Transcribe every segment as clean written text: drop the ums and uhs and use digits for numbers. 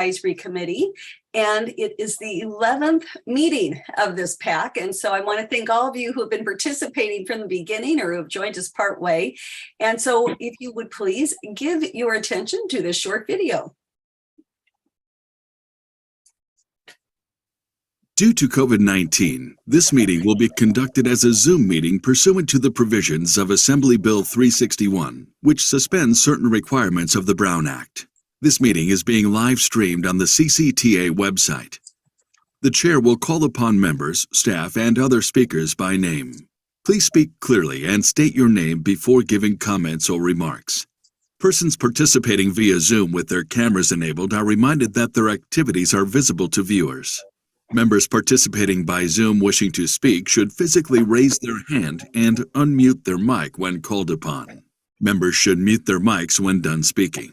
Advisory Committee, and it is the 11th meeting of this PAC. And so I want to thank all of you who have been participating from the beginning or who have joined us part way. And so if you would please give your attention to this short video. Due to COVID-19, this meeting will be conducted as a Zoom meeting pursuant to the provisions of Assembly Bill 361, which suspends certain requirements of the Brown Act. This meeting is being live streamed on the CCTA website. The chair will call upon members, staff, and other speakers by name. Please speak clearly and state your name before giving comments or remarks. Persons participating via Zoom with their cameras enabled are reminded that their activities are visible to viewers. Members participating by Zoom wishing to speak should physically raise their hand and unmute their mic when called upon. Members should mute their mics when done speaking.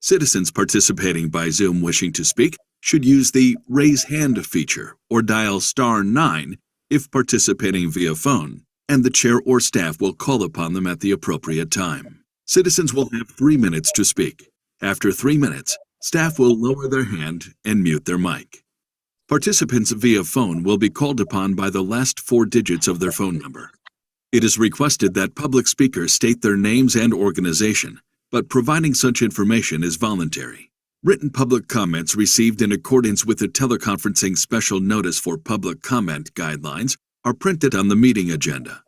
Citizens participating by Zoom wishing to speak should use the Raise Hand feature or dial *9 if participating via phone, and the chair or staff will call upon them at the appropriate time. Citizens will have 3 minutes to speak. After 3 minutes, staff will lower their hand and mute their mic. Participants via phone will be called upon by the last 4 digits of their phone number. It is requested that public speakers state their names and organization, but providing such information is voluntary. Written public comments received in accordance with the teleconferencing special notice for public comment guidelines are printed on the meeting agenda.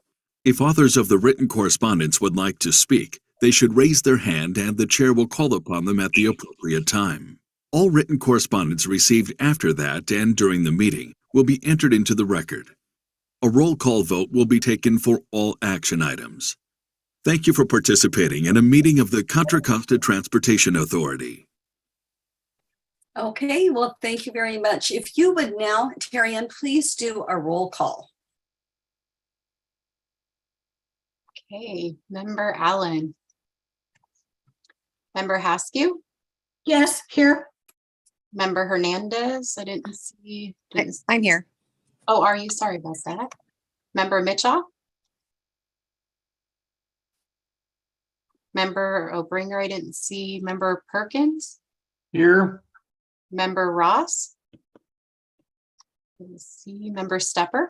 If authors of the written correspondence would like to speak, they should raise their hand and the chair will call upon them at the appropriate time. All written correspondence received after that and during the meeting will be entered into the record. A roll call vote will be taken for all action items. Thank you for participating in a meeting of the Contra Costa Transportation Authority. Okay, well, thank you very much. If you would now, Terry Ann, please do a roll call. Okay, Member Allen. Member Haskew? Yes, here. Member Hernandez? I didn't see. I'm here. Oh, are you? Sorry about that. Member Mitchell? Member Obringer? I didn't see. Member Perkins? Here. Member Ross? Let's see. Member Stepper?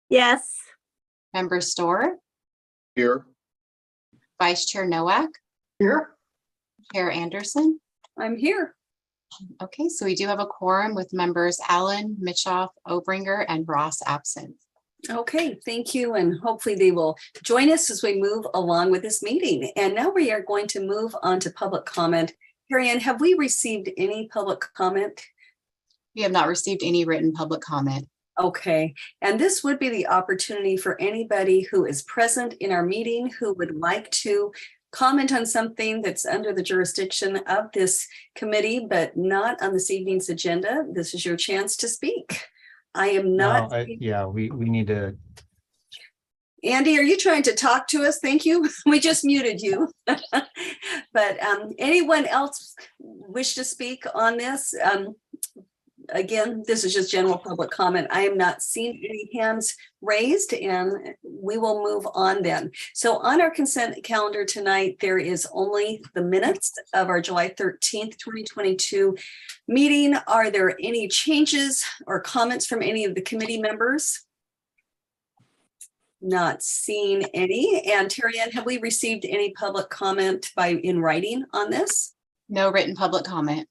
Yes. Member Storer? Here. Vice Chair Nowak? Here. Chair Anderson? I'm here. Okay, so we do have a quorum with members Allen, Mitchoff, Obringer, and Ross absent. Okay, thank you. And hopefully they will join us as we move along with this meeting. And now we are going to move on to public comment. Terry Ann, have we received any public comment? We have not received any written public comment. Okay, and this would be the opportunity for anybody who is present in our meeting who would like to comment on something that's under the jurisdiction of this committee, but not on this evening's agenda. This is your chance to speak. I am not. We need to. Andy, are you trying to talk to us? Thank you. We just muted you. But anyone else wish to speak on this? Again, this is just general public comment. I am not seeing any hands raised, and we will move on then. So on our consent calendar tonight, there is only the minutes of our July 13th, 2022 meeting. Are there any changes or comments from any of the committee members? Not seeing any. And Terry Ann, have we received any public comment in writing on this? No written public comment.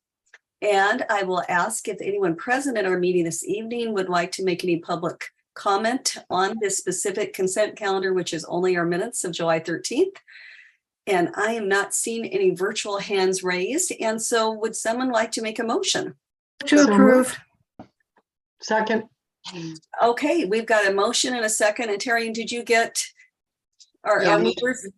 And I will ask if anyone present at our meeting this evening would like to make any public comment on this specific consent calendar, which is only our minutes of July 13th. And I am not seeing any virtual hands raised. And so would someone like to make a motion? To approve. Second. Okay, we've got a motion and a second. And Terry, did you get our movers?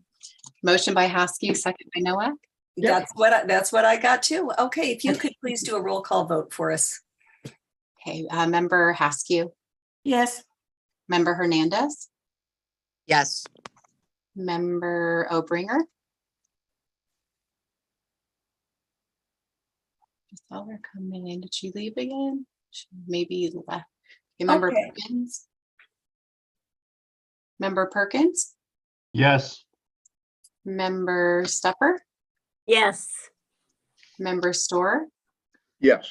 Motion by Haskew, second by Nowak. Yep. That's what I got too. Okay, if you could please do a roll call vote for us. Okay, Member Haskew. Yes. Member Hernandez. Yes. Member Obringer. I saw her coming in. Did she leave again? She maybe left. Okay, Member Perkins. Member Perkins. Yes. Member Stepper. Yes. Member Storer. Yes.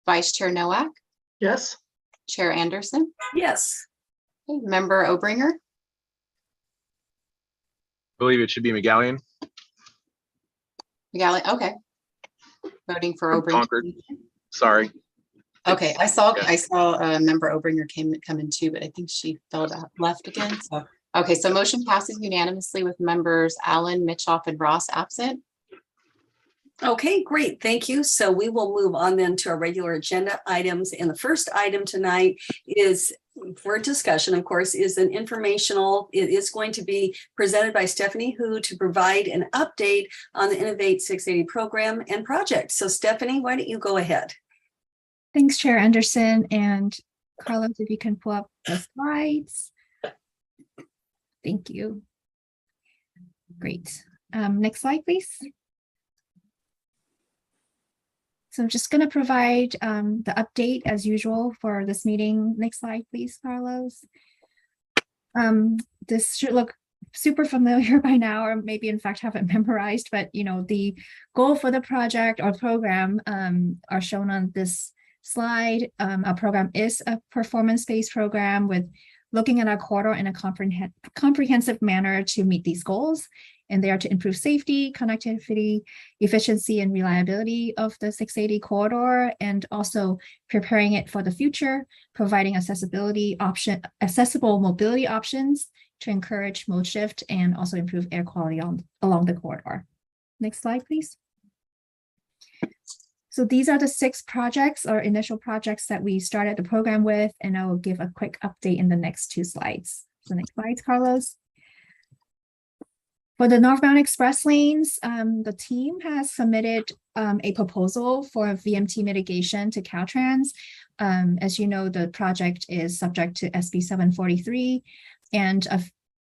Vice Chair Noack, Yes. Chair Anderson, Yes. okay, Member Obringer, Believe it should be McGallion. okay. Voting for Obringer. Concord. Sorry. Okay, I saw Okay. Member Obringer come in too, but I think she left again. So, okay, so motion passes unanimously with members Allen, Mitchoff, and Ross absent. Okay, great. Thank you. So we will move on then to our regular agenda items. And the first item tonight is for discussion, of course, is an informational. It is going to be presented by Stephanie Hu to provide an update on the Innovate 680 program and project. So Stephanie, why don't you go ahead? Thanks, Chair Anderson, and Carlos, if you can pull up the slides. Thank you. Great. Next slide, please. So I'm just going to provide the update as usual for this meeting. Next slide, please, Carlos. This should look super familiar by now, or maybe in fact have it memorized, but the goal for the project or program are shown on this slide. Our program is a performance-based program with looking at our corridor in a comprehensive manner to meet these goals. And they are to improve safety, connectivity, efficiency, and reliability of the 680 corridor, and also preparing it for the future, providing accessible mobility options to encourage mode shift and also improve air quality along the corridor. Next slide, please. So these are the 6 projects or initial projects that we started the program with, and I will give a quick update in the next 2 slides. So next slide, Carlos. For the northbound express lanes, the team has submitted a proposal for VMT mitigation to Caltrans. As you know, the project is subject to SB 743, and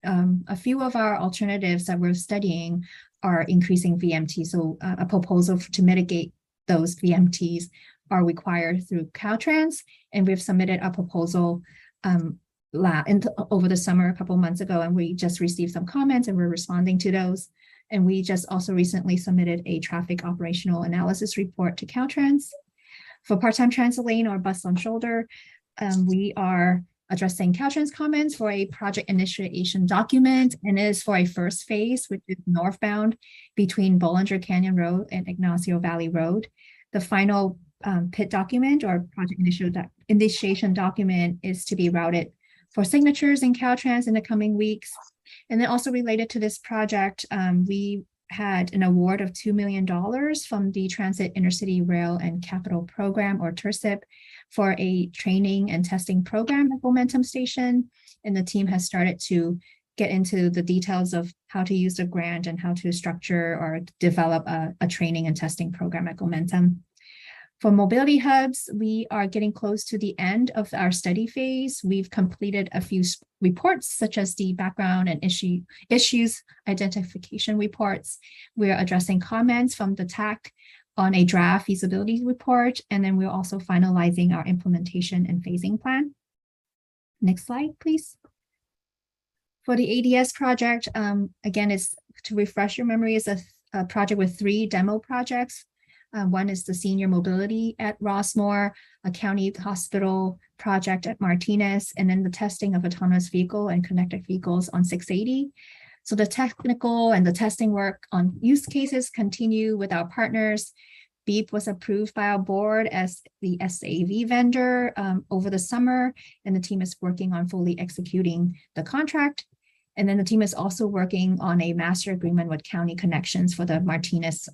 a few of our alternatives that we're studying are increasing VMT. So a proposal to mitigate those VMTs are required through Caltrans, and we've submitted a proposal over the summer a couple months ago, and we just received some comments and we're responding to those. And we just also recently submitted a traffic operational analysis report to Caltrans. For part-time transit lane or bus on shoulder, we are addressing Caltrans comments for a project initiation document, and it is for a first phase, which is northbound between Bollinger Canyon Road and Ignacio Valley Road. The final PIT document or project initiation document is to be routed for signatures in Caltrans in the coming weeks. And then also related to this project, we had an award of $2 million from the Transit Intercity Rail and Capital Program, or TIRCIP, for a training and testing program at Momentum Station. And the team has started to get into the details of how to use the grant and how to structure or develop a training and testing program at Momentum. For mobility hubs, we are getting close to the end of our study phase. We've completed a few reports, such as the background and issues identification reports. We're addressing comments from the TAC on a draft feasibility report, and then we're also finalizing our implementation and phasing plan. Next slide, please. For the ADS project, again, it's to refresh your memory, is a project with 3 demo projects. One is the senior mobility at Rossmore, a county hospital project at Martinez, and then the testing of autonomous vehicle and connected vehicles on 680. So the technical and the testing work on use cases continue with our partners. BEEP was approved by our board as the SAV vendor over the summer, and the team is working on fully executing the contract. And then the team is also working on a master agreement with County Connections for the Martinez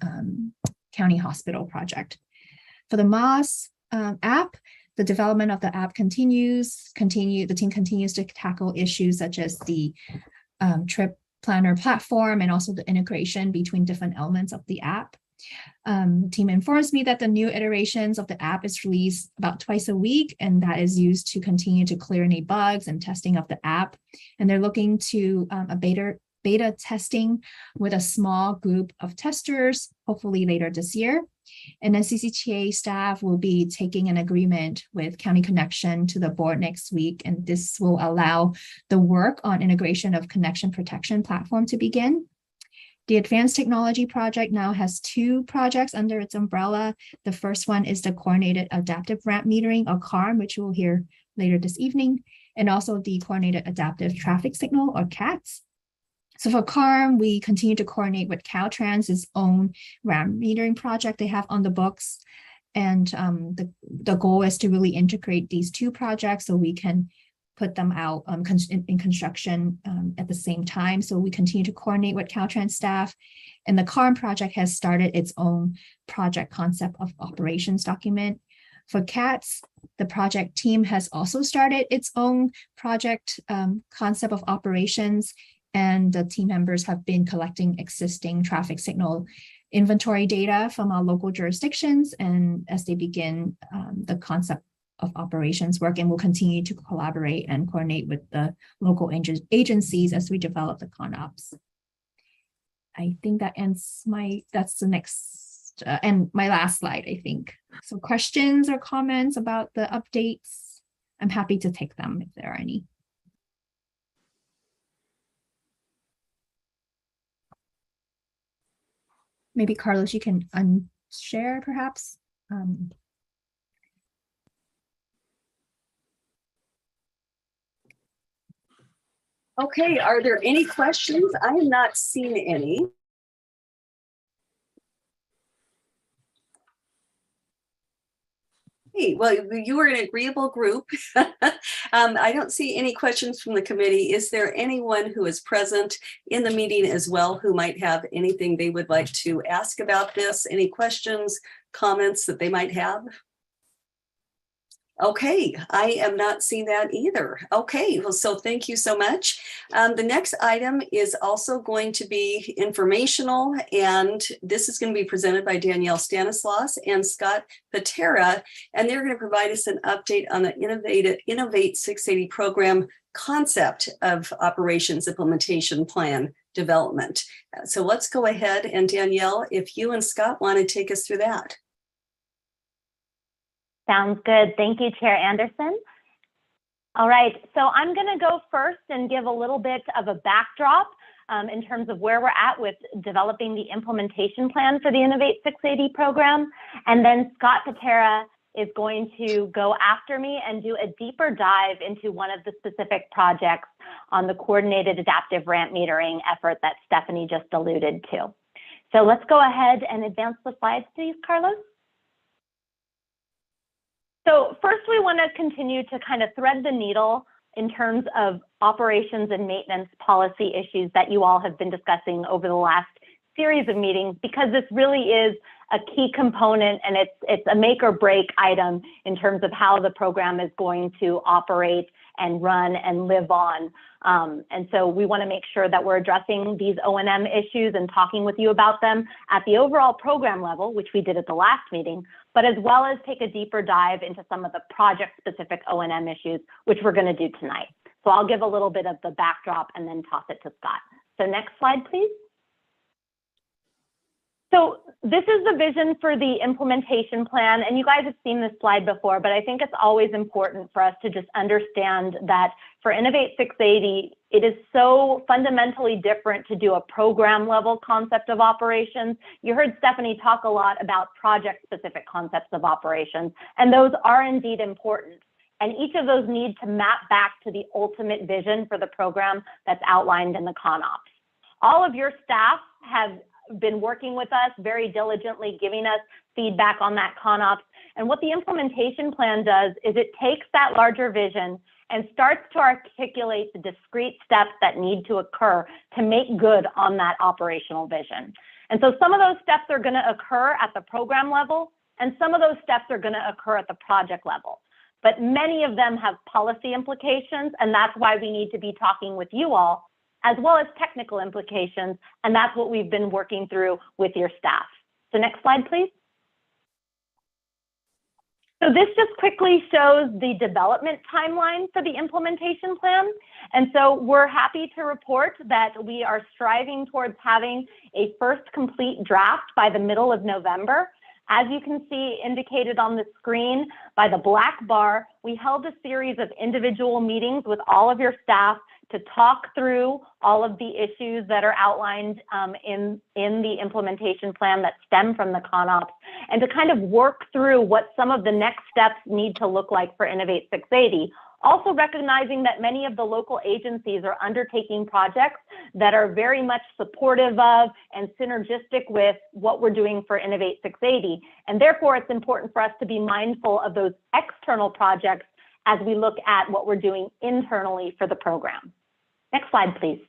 County Hospital project. For the MOS app, the development of the app continues. The team continues to tackle issues such as the trip planner platform and also the integration between different elements of the app. The team informs me that the new iterations of the app is released about twice a week, and that is used to continue to clear any bugs and testing of the app. And they're looking to a beta testing with a small group of testers, hopefully later this year. And then CCTA staff will be taking an agreement with County Connection to the board next week, and this will allow the work on integration of connection protection platform to begin. The Advanced Technology Project now has 2 projects under its umbrella. The first one is the Coordinated Adaptive Ramp Metering, or CARM, which we'll hear later this evening, and also the Coordinated Adaptive Traffic Signal, or CATS. So for CARM, we continue to coordinate with Caltrans' own ramp metering project they have on the books. And the goal is to really integrate these 2 projects so we can put them out in construction at the same time. So we continue to coordinate with Caltrans staff. And the CARM project has started its own project concept of operations document. For CATS, the project team has also started its own project concept of operations, and the team members have been collecting existing traffic signal inventory data from our local jurisdictions, and as they begin the concept of operations work, and we'll continue to collaborate and coordinate with the local agencies as we develop the ConOps. I think that ends that's the next, and my last slide, I think. So questions or comments about the updates? I'm happy to take them if there are any. Maybe Carlos, you can unshare perhaps. Okay, are there any questions? I have not seen any. Hey, well, you were an agreeable group. I don't see any questions from the committee. Is there anyone who is present in the meeting as well who might have anything they would like to ask about this? Any questions, comments that they might have? Okay, I am not seeing that either. Okay, well, so thank you so much. The next item is also going to be informational, and this is going to be presented by Danielle Stanislaus and Scott Patera, and they're going to provide us an update on the Innovate 680 program concept of operations implementation plan development. So let's go ahead, and Danielle, if you and Scott want to take us through that. Sounds good. Thank you, Chair Anderson. All right, so I'm going to go first and give a little bit of a backdrop in terms of where we're at with developing the implementation plan for the Innovate 680 program. And then Scott Patera is going to go after me and do a deeper dive into one of the specific projects on the coordinated adaptive ramp metering effort that Stephanie just alluded to. So let's go ahead and advance the slides, please, Carlos. So first, we want to continue to kind of thread the needle in terms of operations and maintenance policy issues that you all have been discussing over the last series of meetings, because this really is a key component and it's a make or break item in terms of how the program is going to operate and run and live on. And so we want to make sure that we're addressing these O&M issues and talking with you about them at the overall program level, which we did at the last meeting, but as well as take a deeper dive into some of the project-specific O&M issues, which we're going to do tonight. So I'll give a little bit of the backdrop and then toss it to Scott. So next slide, please. So this is the vision for the implementation plan, and you guys have seen this slide before, but I think it's always important for us to just understand that for Innovate 680, it is so fundamentally different to do a program level concept of operations. You heard Stephanie talk a lot about project-specific concepts of operations, and those are indeed important. And each of those need to map back to the ultimate vision for the program that's outlined in the ConOps. All of your staff have been working with us very diligently, giving us feedback on that ConOps. And what the implementation plan does is it takes that larger vision and starts to articulate the discrete steps that need to occur to make good on that operational vision. And so some of those steps are going to occur at the program level, and some of those steps are going to occur at the project level. But many of them have policy implications, and that's why we need to be talking with you all, as well as technical implications, and that's what we've been working through with your staff. So next slide, please. So this just quickly shows the development timeline for the implementation plan. And so we're happy to report that we are striving towards having a first complete draft by the middle of November. As you can see indicated on the screen by the black bar, we held a series of individual meetings with all of your staff to talk through all of the issues that are outlined in the implementation plan that stem from the CONOPS, and to kind of work through what some of the next steps need to look like for Innovate 680. Also recognizing that many of the local agencies are undertaking projects that are very much supportive of and synergistic with what we're doing for Innovate 680. And therefore, it's important for us to be mindful of those external projects as we look at what we're doing internally for the program. Next slide, please.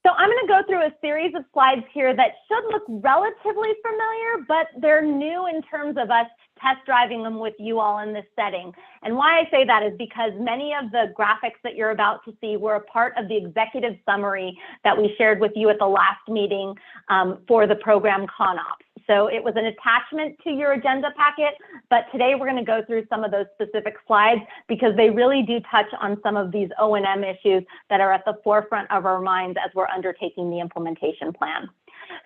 So I'm going to go through a series of slides here that should look relatively familiar, but they're new in terms of us test driving them with you all in this setting. And why I say that is because many of the graphics that you're about to see were a part of the executive summary that we shared with you at the last meeting for the program CONOPS. So it was an attachment to your agenda packet, but today we're going to go through some of those specific slides because they really do touch on some of these O&M issues that are at the forefront of our minds as we're undertaking the implementation plan.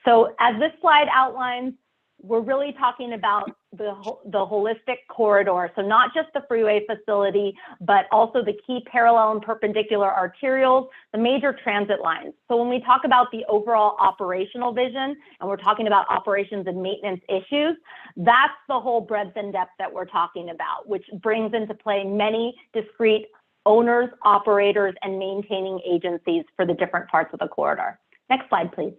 So as this slide outlines, we're really talking about the holistic corridor. So not just the freeway facility, but also the key parallel and perpendicular arterials, the major transit lines. So when we talk about the overall operational vision, and we're talking about operations and maintenance issues, that's the whole breadth and depth that we're talking about, which brings into play many discrete owners, operators, and maintaining agencies for the different parts of the corridor. Next slide, please.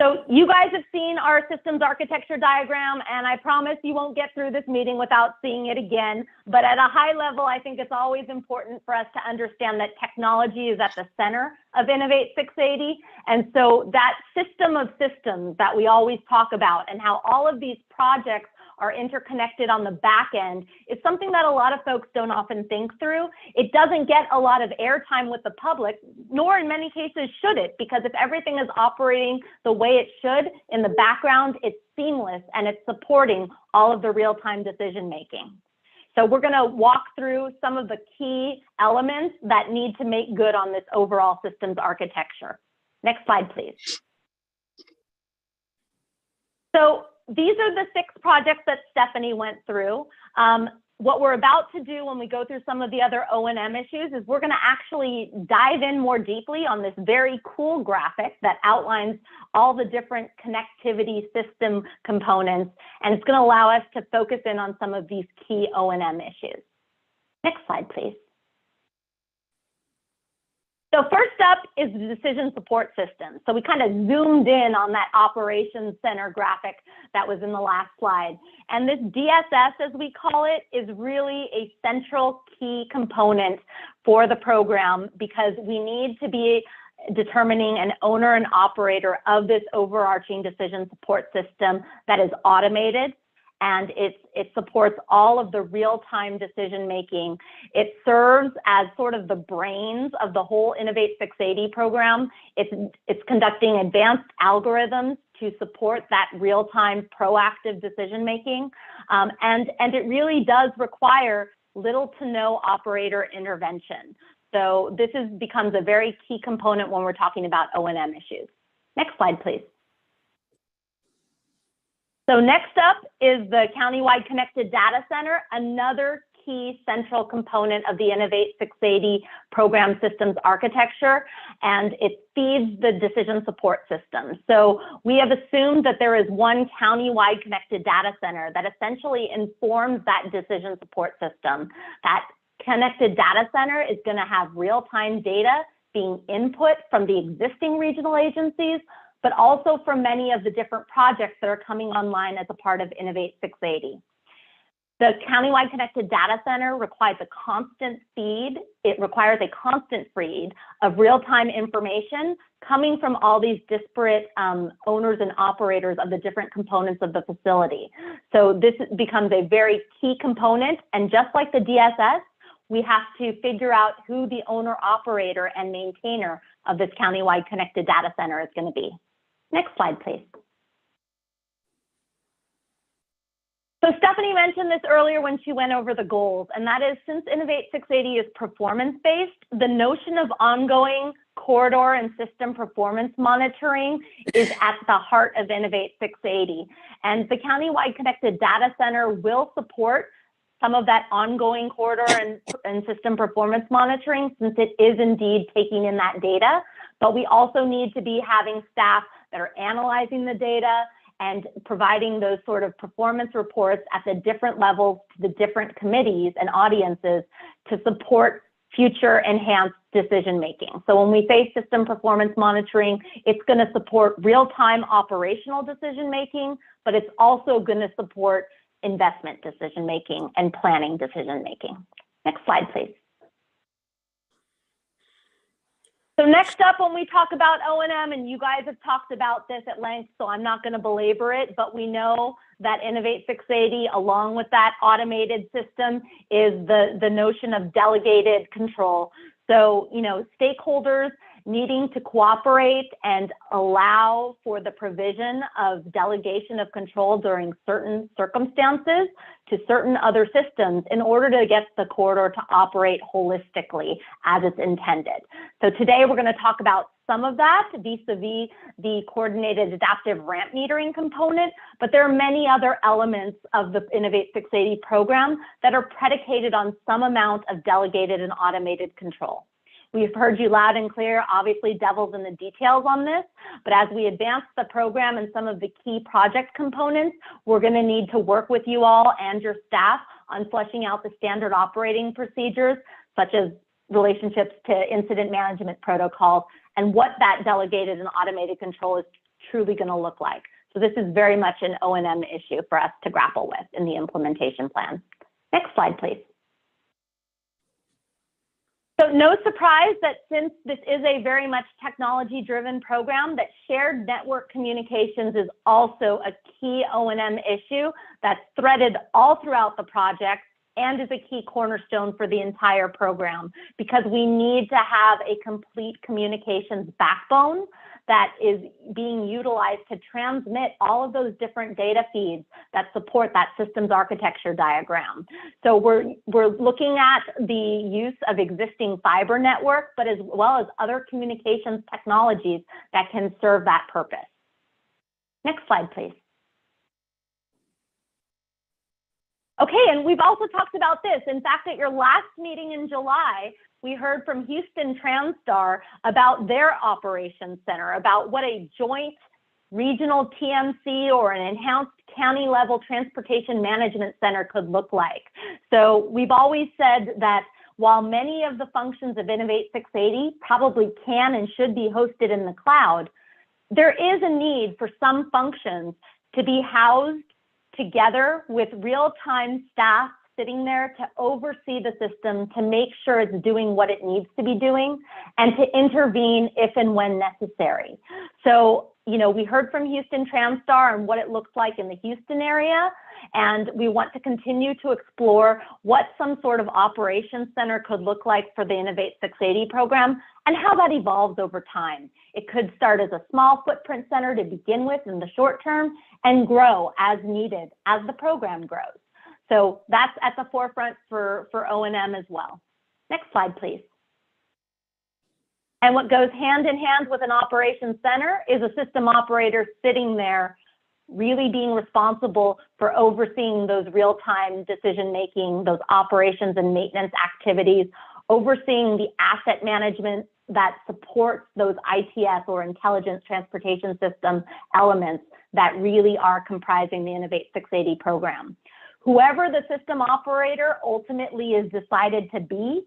So you guys have seen our systems architecture diagram, and I promise you won't get through this meeting without seeing it again. But at a high level, I think it's always important for us to understand that technology is at the center of Innovate 680. And so that system of systems that we always talk about and how all of these projects are interconnected on the back end is something that a lot of folks don't often think through. It doesn't get a lot of airtime with the public, nor in many cases should it, because if everything is operating the way it should in the background, it's seamless and it's supporting all of the real-time decision making. So we're going to walk through some of the key elements that need to make good on this overall systems architecture. Next slide, please. So these are the 6 projects that Stephanie went through. What we're about to do when we go through some of the other O&M issues is we're going to actually dive in more deeply on this very cool graphic that outlines all the different connectivity system components, and it's going to allow us to focus in on some of these key O&M issues. Next slide, please. So first up is the decision support system. So we kind of zoomed in on that operations center graphic that was in the last slide. And this DSS, as we call it, is really a central key component for the program because we need to be determining an owner and operator of this overarching decision support system that is automated, and it supports all of the real-time decision making. It serves as sort of the brains of the whole Innovate 680 program. It's conducting advanced algorithms to support that real-time proactive decision making. And it really does require little to no operator intervention. So this becomes a very key component when we're talking about O&M issues. Next slide, please. So next up is the countywide connected data center, another key central component of the Innovate 680 program systems architecture, and it feeds the decision support system. So we have assumed that there is one countywide connected data center that essentially informs that decision support system. That connected data center is going to have real-time data being input from the existing regional agencies, but also from many of the different projects that are coming online as a part of Innovate 680. The countywide connected data center requires a constant feed. It requires a constant feed of real-time information coming from all these disparate owners and operators of the different components of the facility. So this becomes a very key component, and just like the DSS, we have to figure out who the owner, operator, and maintainer of this countywide connected data center is going to be. Next slide, please. So Stephanie mentioned this earlier when she went over the goals, and that is, since Innovate 680 is performance-based, the notion of ongoing corridor and system performance monitoring is at the heart of Innovate 680. And the countywide connected data center will support some of that ongoing corridor and system performance monitoring, since it is indeed taking in that data. But we also need to be having staff that are analyzing the data and providing those sort of performance reports at the different levels to the different committees and audiences to support future enhanced decision-making. So when we say system performance monitoring, it's going to support real-time operational decision-making, but it's also going to support investment decision-making and planning decision-making. Next slide, please. So next up, when we talk about O&M, and you guys have talked about this at length, so I'm not going to belabor it, but we know that Innovate 680, along with that automated system, is the notion of delegated control. So, you know, stakeholders needing to cooperate and allow for the provision of delegation of control during certain circumstances to certain other systems in order to get the corridor to operate holistically as it's intended. So today we're going to talk about some of that vis-a-vis the coordinated adaptive ramp metering component, but there are many other elements of the Innovate 680 program that are predicated on some amount of delegated and automated control. We've heard you loud and clear, obviously devil's in the details on this, but as we advance the program and some of the key project components, we're going to need to work with you all and your staff on fleshing out the standard operating procedures, such as relationships to incident management protocols, and what that delegated and automated control is truly going to look like. So this is very much an O&M issue for us to grapple with in the implementation plan. Next slide, please. So no surprise that since this is a very much technology-driven program, that shared network communications is also a key O&M issue that's threaded all throughout the project and is a key cornerstone for the entire program, because we need to have a complete communications backbone that is being utilized to transmit all of those different data feeds that support that systems architecture diagram. So we're looking at the use of existing fiber network, but as well as other communications technologies that can serve that purpose. Next slide, please. Okay, and we've also talked about this. In fact, at your last meeting in July, we heard from Houston Transtar about their operations center, about what a joint regional TMC or an enhanced county level transportation management center could look like. So we've always said that while many of the functions of Innovate 680 probably can and should be hosted in the cloud, there is a need for some functions to be housed together with real-time staff sitting there to oversee the system, to make sure it's doing what it needs to be doing, and to intervene if and when necessary. So, you know, we heard from Houston Transtar and what it looks like in the Houston area, and we want to continue to explore what some sort of operations center could look like for the Innovate 680 program and how that evolves over time. It could start as a small footprint center to begin with in the short term and grow as needed as the program grows. So that's at the forefront for O&M as well. Next slide, please. And what goes hand in hand with an operations center is a system operator sitting there really being responsible for overseeing those real-time decision-making, those operations and maintenance activities, overseeing the asset management that supports those ITS or intelligence transportation system elements that really are comprising the Innovate 680 program. Whoever the system operator ultimately is decided to be,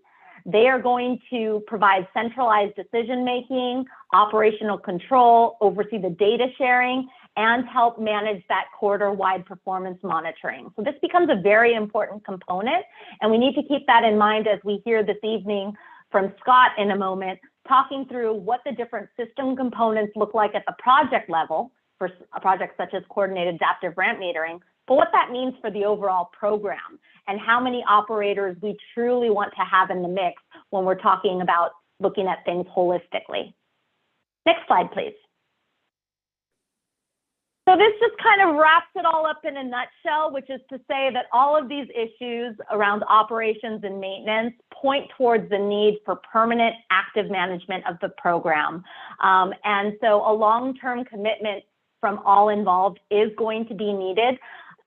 they are going to provide centralized decision-making, operational control, oversee the data sharing, and help manage that corridor-wide performance monitoring. So this becomes a very important component, and we need to keep that in mind as we hear this evening from Scott in a moment, talking through what the different system components look like at the project level for projects such as coordinated adaptive ramp metering, but what that means for the overall program and how many operators we truly want to have in the mix when we're talking about looking at things holistically. Next slide, please. So this just kind of wraps it all up in a nutshell, which is to say that all of these issues around operations and maintenance point towards the need for permanent active management of the program. And so a long-term commitment from all involved is going to be needed.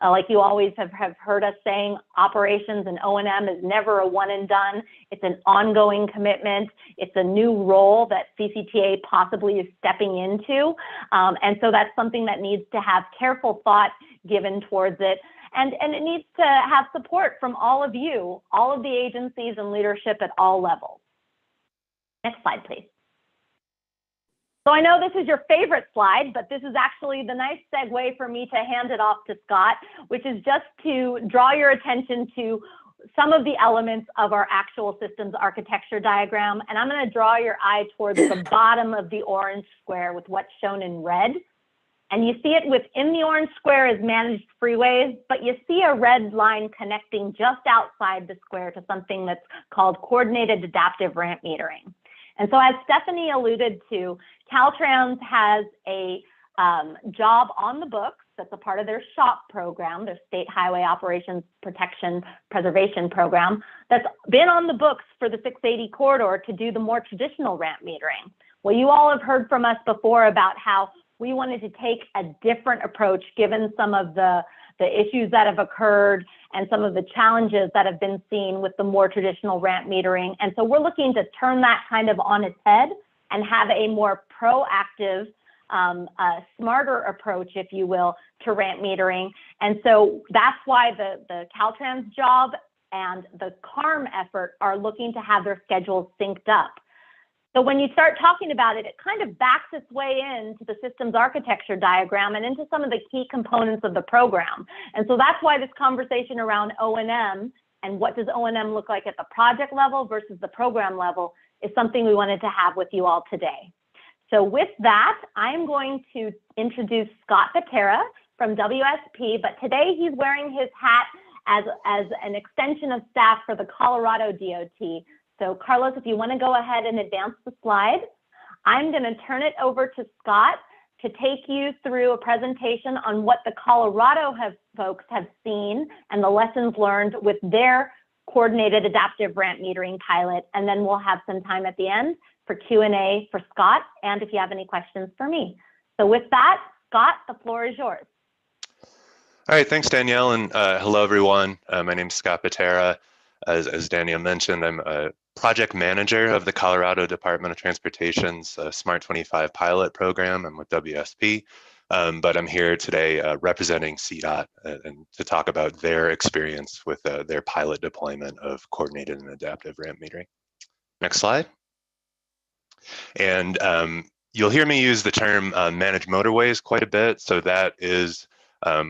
Like you always have heard us saying, operations and O&M is never a one and done. It's an ongoing commitment. It's a new role that CCTA possibly is stepping into. And so that's something that needs to have careful thought given towards it. And it needs to have support from all of you, all of the agencies and leadership at all levels. Next slide, please. So I know this is your favorite slide, but this is actually the nice segue for me to hand it off to Scott, which is just to draw your attention to some of the elements of our actual systems architecture diagram. And I'm going to draw your eye towards the bottom of the orange square with what's shown in red. And you see it within the orange square is managed freeways, but you see a red line connecting just outside the square to something that's called coordinated adaptive ramp metering. And so as Stephanie alluded to, Caltrans has a job on the books that's a part of their SHOP program, their State Highway Operations Protection Preservation Program, that's been on the books for the 680 corridor to do the more traditional ramp metering. Well, you all have heard from us before about how we wanted to take a different approach given some of the issues that have occurred and some of the challenges that have been seen with the more traditional ramp metering. And so we're looking to turn that kind of on its head and have a more proactive, smarter approach, if you will, to ramp metering. And so that's why the Caltrans job and the CARM effort are looking to have their schedules synced up. So when you start talking about it, it kind of backs its way into the systems architecture diagram and into some of the key components of the program. And so that's why this conversation around O&M and what does O&M look like at the project level versus the program level is something we wanted to have with you all today. So with that, I'm going to introduce Scott Patera from WSP, but today he's wearing his hat as an extension of staff for the Colorado DOT. So Carlos, if you want to go ahead and advance the slide, I'm going to turn it over to Scott to take you through a presentation on what the Colorado folks have seen and the lessons learned with their coordinated adaptive ramp metering pilot. And then we'll have some time at the end for Q&A for Scott, and if you have any questions for me. So with that, Scott, the floor is yours. All right, thanks, Danielle, and hello, everyone. My name is Scott Patera. As Danielle mentioned, I'm a project manager of the Colorado Department of Transportation's Smart 25 pilot program. I'm with WSP, but I'm here today representing CDOT and to talk about their experience with their pilot deployment of coordinated and adaptive ramp metering. Next slide. And you'll hear me use the term managed motorways quite a bit. So that is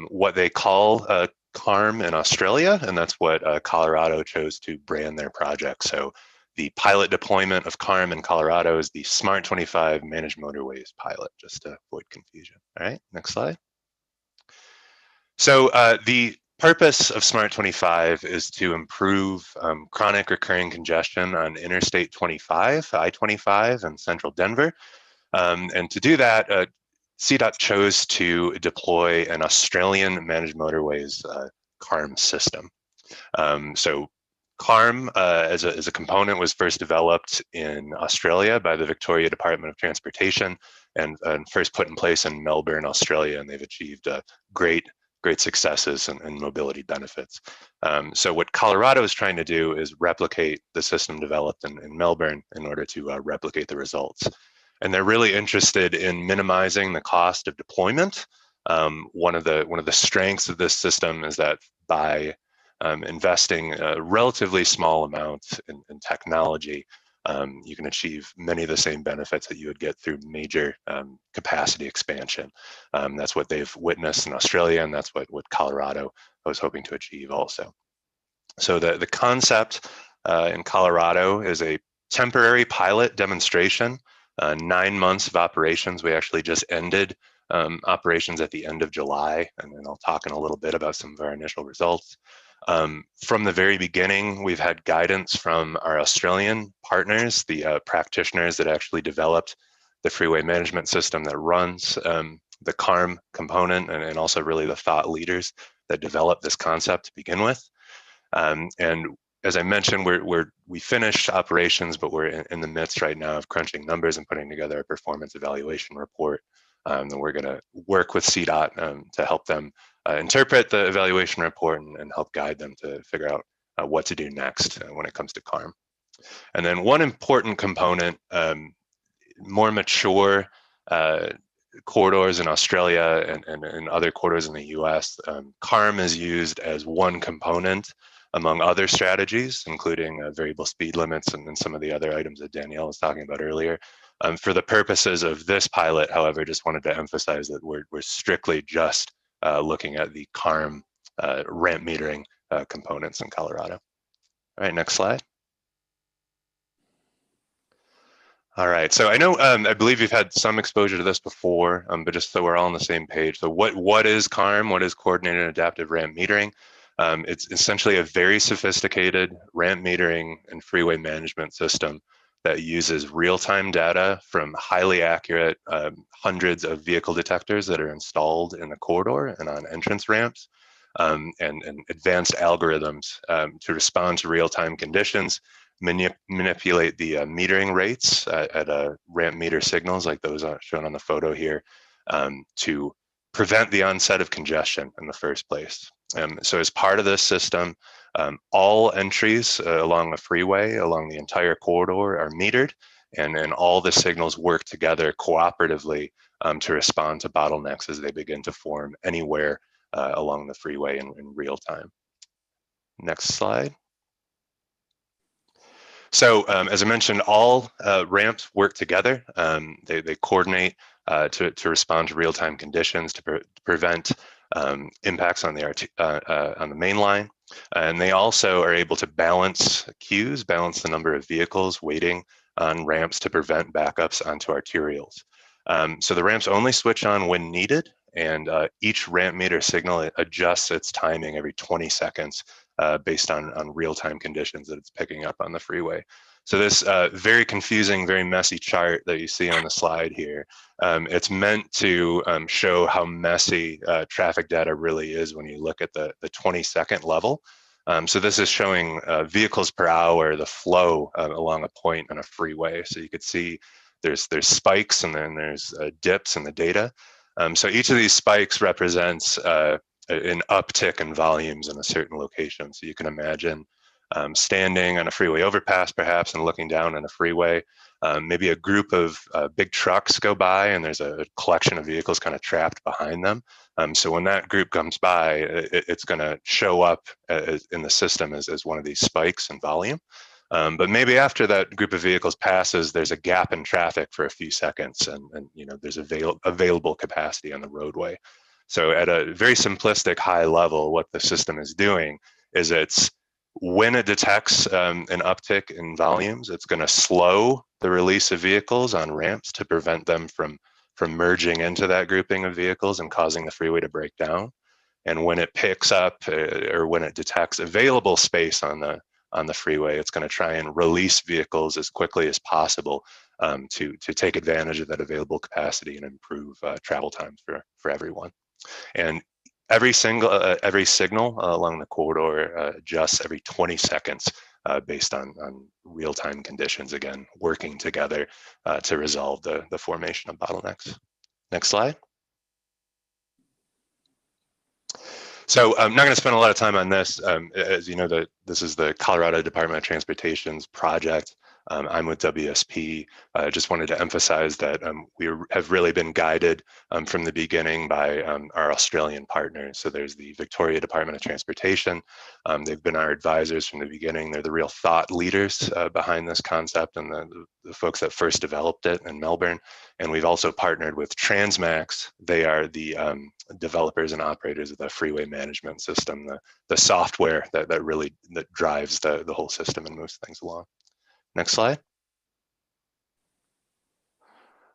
what they call CARM in Australia, and that's what Colorado chose to brand their project. So the pilot deployment of CARM in Colorado is the Smart 25 Managed Motorways pilot, just to avoid confusion. All right, next slide. So the purpose of Smart 25 is to improve chronic recurring congestion on Interstate 25, I-25, and Central Denver. And to do that, CDOT chose to deploy an Australian Managed Motorways CARM system. So CARM as a component was first developed in Australia by the Victoria Department of Transportation and first put in place in Melbourne, Australia, and they've achieved great successes and mobility benefits. So what Colorado is trying to do is replicate the system developed in Melbourne in order to replicate the results. And they're really interested in minimizing the cost of deployment. One of the strengths of this system is that by investing a relatively small amount in technology, you can achieve many of the same benefits that you would get through major capacity expansion. That's what they've witnessed in Australia, and that's what Colorado was hoping to achieve also. So the concept in Colorado is a temporary pilot demonstration, 9 months of operations. We actually just ended operations at the end of July, and then I'll talk in a little bit about some of our initial results. From the very beginning, we've had guidance from our Australian partners, the practitioners that actually developed the freeway management system that runs the CARM component, and also really the thought leaders that developed this concept to begin with. And as I mentioned, we finished operations, but we're in the midst right now of crunching numbers and putting together a performance evaluation report And we're going to work with CDOT to help them interpret the evaluation report and help guide them to figure out what to do next when it comes to CARM. And then one important component, more mature corridors in Australia and other corridors in the US, CARM is used as one component among other strategies, including variable speed limits and some of the other items that Danielle was talking about earlier. For the purposes of this pilot, however, just wanted to emphasize that we're strictly just looking at the CARM ramp metering components in Colorado. All right, next slide. All right, so I know, I believe you've had some exposure to this before, but just so we're all on the same page. So what is CARM? What is Coordinated Adaptive Ramp Metering? It's essentially a very sophisticated ramp metering and freeway management system that uses real-time data from highly accurate hundreds of vehicle detectors that are installed in the corridor and on entrance ramps, and advanced algorithms to respond to real-time conditions, manipulate the metering rates at ramp meter signals like those shown on the photo here to prevent the onset of congestion in the first place. So as part of this system, all entries along the freeway, along the entire corridor are metered, and all the signals work together cooperatively to respond to bottlenecks as they begin to form anywhere along the freeway in real time. Next slide. So as I mentioned, all ramps work together. They coordinate to respond to real-time conditions to prevent impacts on the main line. And they also are able to balance queues, balance the number of vehicles waiting on ramps to prevent backups onto arterials. So the ramps only switch on when needed, and each ramp meter signal adjusts its timing every 20 seconds based on real-time conditions that it's picking up on the freeway. So this very confusing, very messy chart that you see on the slide here, it's meant to show how messy traffic data really is when you look at the 20-second level. So this is showing vehicles per hour, the flow along a point on a freeway. So you could see there's spikes and then there's dips in the data. So each of these spikes represents an uptick in volumes in a certain location. So you can imagine standing on a freeway overpass perhaps and looking down on a freeway. Maybe a group of big trucks go by and there's a collection of vehicles kind of trapped behind them. So when that group comes by, it's going to show up in the system as one of these spikes in volume. But maybe after that group of vehicles passes, there's a gap in traffic for a few seconds and you know, there's available capacity on the roadway. So at a very simplistic high level, what the system is doing is when it detects an uptick in volumes, it's going to slow the release of vehicles on ramps to prevent them from merging into that grouping of vehicles and causing the freeway to break down. And when it picks up or when it detects available space on the freeway, it's going to try and release vehicles as quickly as possible to take advantage of that available capacity and improve travel times for everyone. And every signal along the corridor adjusts every 20 seconds based on real-time conditions, again, working together to resolve the formation of bottlenecks. Next slide. So I'm not going to spend a lot of time on this. As you know, this is the Colorado Department of Transportation's project. I'm with WSP. I just wanted to emphasize that we have really been guided from the beginning by our Australian partners. So there's the Victoria Department of Transportation. They've been our advisors from the beginning. They're the real thought leaders behind this concept and the folks that first developed it in Melbourne. And we've also partnered with Transmax. They are the developers and operators of the freeway management system, the software that drives the whole system and moves things along. Next slide.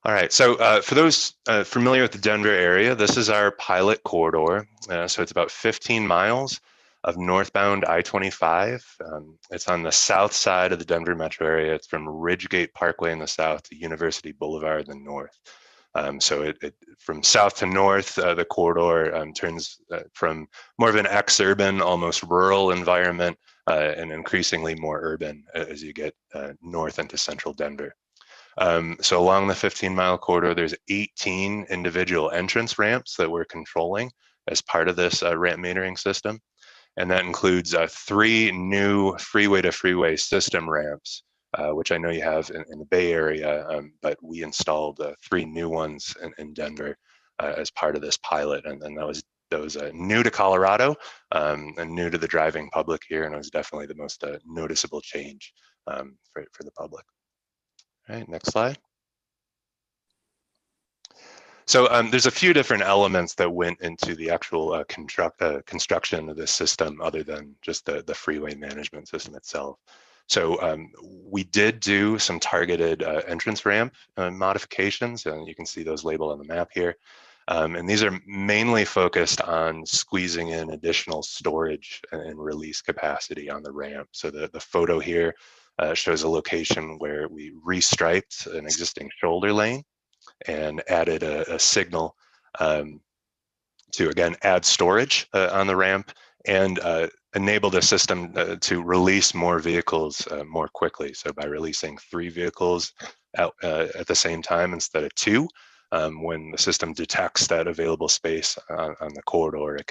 All right, so for those familiar with the Denver area, this is our pilot corridor. So it's about 15 miles of northbound I-25. It's on the south side of the Denver metro area. It's from Ridgegate Parkway in the south to University Boulevard in the north. So from south to north, the corridor turns from more of an ex-urban, almost rural environment and increasingly more urban as you get north into central Denver. So along the 15-mile corridor, there's 18 individual entrance ramps that we're controlling as part of this ramp metering system. And that includes 3 new freeway-to-freeway system ramps, which I know you have in the Bay Area, but we installed 3 new ones in Denver as part of this pilot. And then that was new to Colorado and new to the driving public here, and it was definitely the most noticeable change for the public. All right, next slide. So there's a few different elements that went into the actual construction of this system other than just the freeway management system itself. So we did do some targeted entrance ramp modifications, and you can see those labeled on the map here. And these are mainly focused on squeezing in additional storage and release capacity on the ramp. So the photo here shows a location where we restriped an existing shoulder lane and added a signal to, again, add storage on the ramp and enable the system to release more vehicles more quickly. So by releasing 3 vehicles out at the same time instead of 2, when the system detects that available space on the corridor, it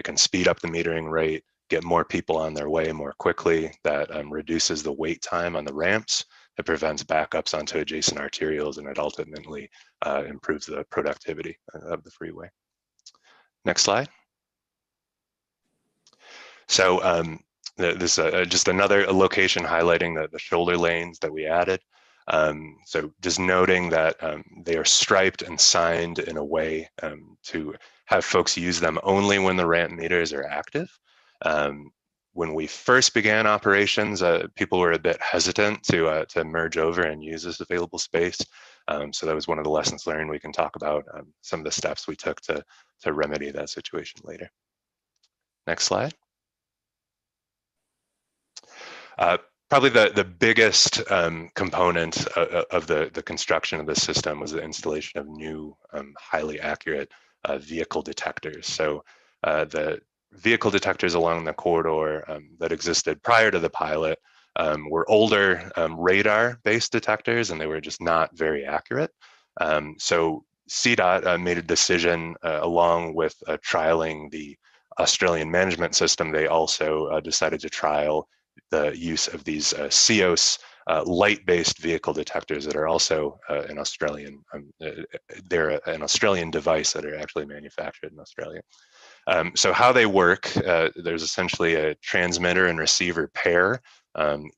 can speed up the metering rate, get more people on their way more quickly. That reduces the wait time on the ramps. It prevents backups onto adjacent arterials, and it ultimately improves the productivity of the freeway. Next slide. So this just another location highlighting the shoulder lanes that we added. So just noting that they are striped and signed in a way to have folks use them only when the ramp meters are active. When we first began operations, people were a bit hesitant to merge over and use this available space. So that was one of the lessons learned. We can talk about some of the steps we took to remedy that situation later. Next slide. Probably the biggest component of the construction of this system was the installation of new, highly accurate vehicle detectors. So the vehicle detectors along the corridor that existed prior to the pilot were older radar-based detectors, and they were just not very accurate. So CDOT made a decision along with trialing the Australian management system. They also decided to trial the use of these CEOS light-based vehicle detectors that are also an Australian, they're an Australian device that are actually manufactured in Australia. So how they work, there's essentially a transmitter and receiver pair.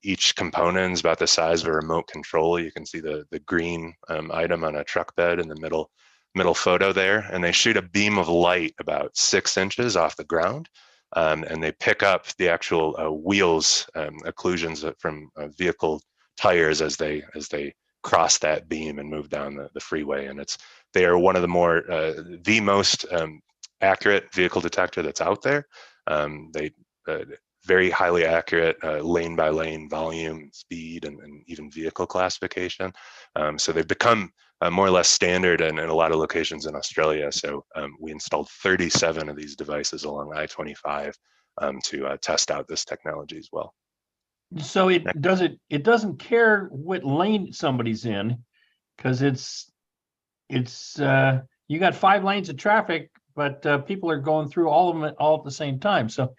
Each component is about the size of a remote control. You can see the green item on a truck bed in the middle photo there, and they shoot a beam of light about 6 inches off the ground. And they pick up the actual wheels occlusions from vehicle tires as they cross that beam and move down the freeway. And they are one of the most accurate vehicle detector that's out there. They very highly accurate lane by lane volume, speed, and even vehicle classification. So they've become more or less standard in a lot of locations in Australia. So we installed 37 of these devices along I-25 to test out this technology as well. So it doesn't care what lane somebody's in, because you got 5 lanes of traffic, but people are going through all of them all at the same time. So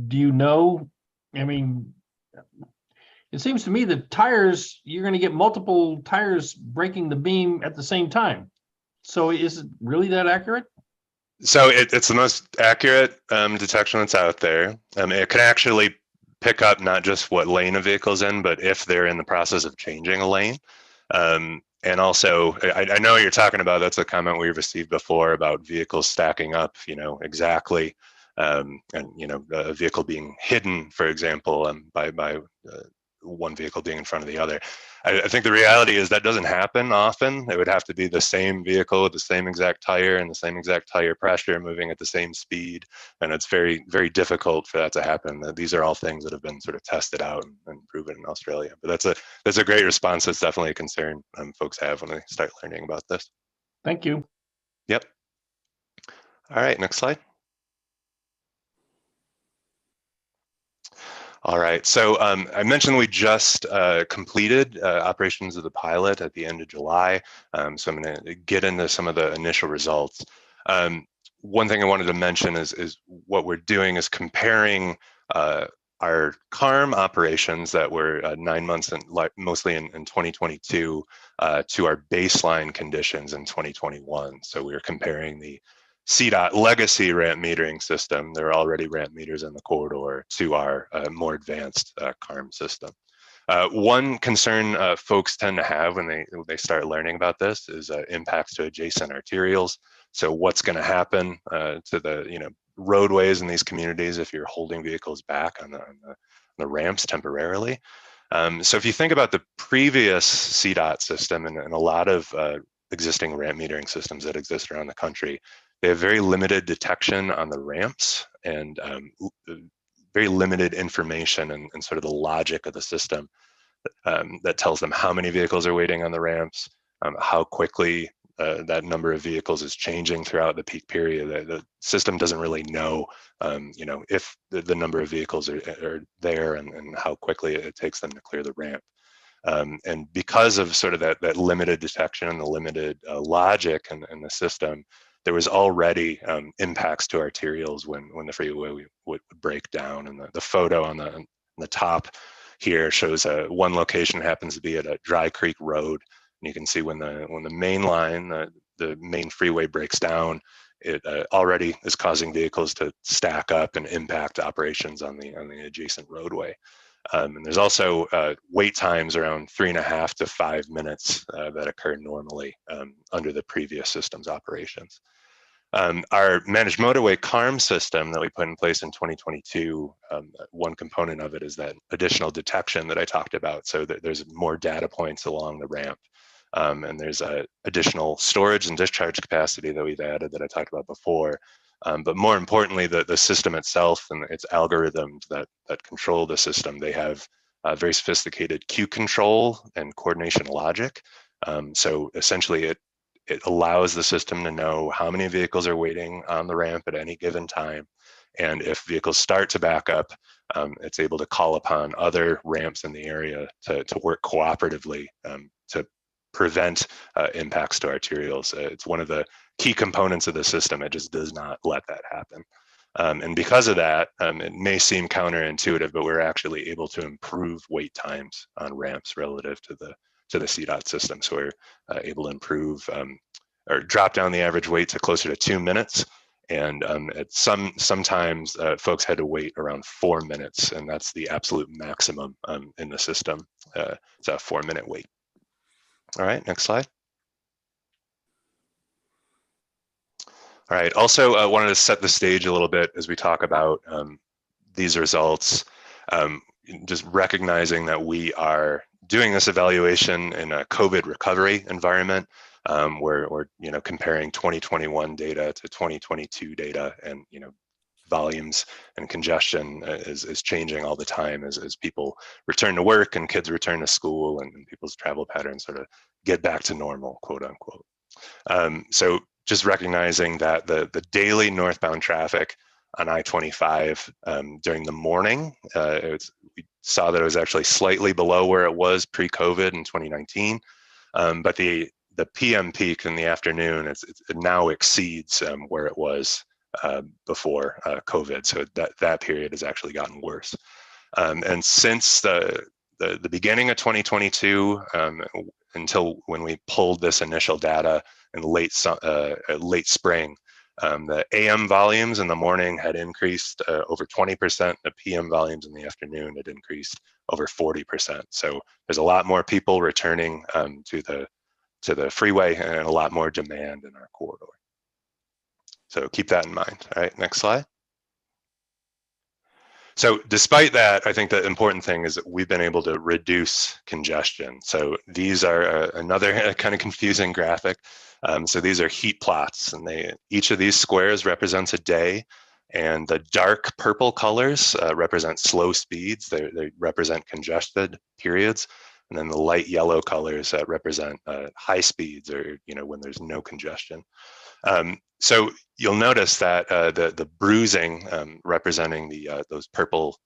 do you know, I mean, it seems to me that tires, you're going to get multiple tires breaking the beam at the same time. So is it really that accurate? So it's the most accurate detection that's out there. It can actually pick up not just what lane a vehicle's in, but if they're in the process of changing a lane. And also, I know what you're talking about. That's a comment we've received before about vehicles stacking up, exactly. And, a vehicle being hidden, for example, by one vehicle being in front of the other. I think the reality is that doesn't happen often. It would have to be the same vehicle with the same exact tire and the same exact tire pressure moving at the same speed. And it's very, very difficult for that to happen. These are all things that have been sort of tested out and proven in Australia. But that's a great response. That's definitely a concern folks have when they start learning about this. Thank you. Yep. All right, next slide. All right, so I mentioned we just completed operations of the pilot at the end of July. So I'm going to get into some of the initial results. One thing I wanted to mention is what we're doing is comparing our CARM operations that were 9 months and mostly in 2022 to our baseline conditions in 2021. So we're comparing the CDOT legacy ramp metering system, there are already ramp meters in the corridor, to our more advanced CARM system. One concern folks tend to have when they start learning about this is impacts to adjacent arterials. So what's going to happen to the roadways in these communities if you're holding vehicles back on the ramps temporarily? So if you think about the previous CDOT system and a lot of existing ramp metering systems that exist around the country, they have very limited detection on the ramps and very limited information and sort of the logic of the system that tells them how many vehicles are waiting on the ramps, how quickly that number of vehicles is changing throughout the peak period. The system doesn't really know, if the number of vehicles are there and how quickly it takes them to clear the ramp. And because of sort of that limited detection and the limited logic in the system, there was already impacts to arterials when the freeway would break down. And the photo on the top here shows one location happens to be at a Dry Creek Road. And you can see when the main line, the main freeway breaks down, it already is causing vehicles to stack up and impact operations on the adjacent roadway. And there's also wait times around 3.5 to 5 minutes that occur normally under the previous system's operations. Our managed motorway CARM system that we put in place in 2022, one component of it is that additional detection that I talked about, so that there's more data points along the ramp. And there's additional storage and discharge capacity that we've added that I talked about before. But more importantly, the system itself and its algorithms that control the system, they have very sophisticated queue control and coordination logic. So essentially it allows the system to know how many vehicles are waiting on the ramp at any given time. And if vehicles start to back up, it's able to call upon other ramps in the area to work cooperatively to prevent impacts to arterials. It's one of the key components of the system. It just does not let that happen. And because of that, it may seem counterintuitive, but we're actually able to improve wait times on ramps relative to the CDOT system. So we're able to improve or drop down the average wait to closer to 2 minutes. And sometimes folks had to wait around 4 minutes, and that's the absolute maximum in the system. It's a 4-minute wait. All right, next slide. All right, also wanted to set the stage a little bit as we talk about these results, just recognizing that we are doing this evaluation in a COVID recovery environment where we're comparing 2021 data to 2022 data, and volumes and congestion is changing all the time as people return to work and kids return to school and people's travel patterns sort of get back to normal, quote unquote. So just recognizing that the daily northbound traffic on I-25 during the morning, we saw that it was actually slightly below where it was pre-COVID in 2019, but the PM peak in the afternoon, it now exceeds where it was before COVID. So that period has actually gotten worse. And since the beginning of 2022 until when we pulled this initial data in late spring, the AM volumes in the morning had increased over 20%. The PM volumes in the afternoon had increased over 40%. So there's a lot more people returning to the freeway and a lot more demand in our corridor. So keep that in mind. All right, next slide. So despite that, I think the important thing is that we've been able to reduce congestion. So these are another kind of confusing graphic. So these are heat plots, and each of these squares represents a day, and the dark purple colors represent slow speeds. They represent congested periods, and then the light yellow colors represent high speeds, or when there's no congestion. So you'll notice that the bruising representing those purple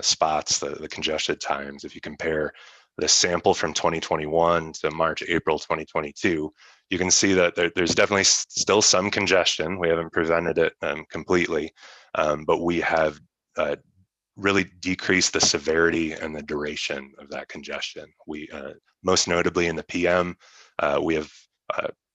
spots, the congested times. If you compare the sample from 2021 to March, April 2022, you can see that there's definitely still some congestion. We haven't prevented it completely, but we have really decreased the severity and the duration of that congestion. We, most notably in the PM, we have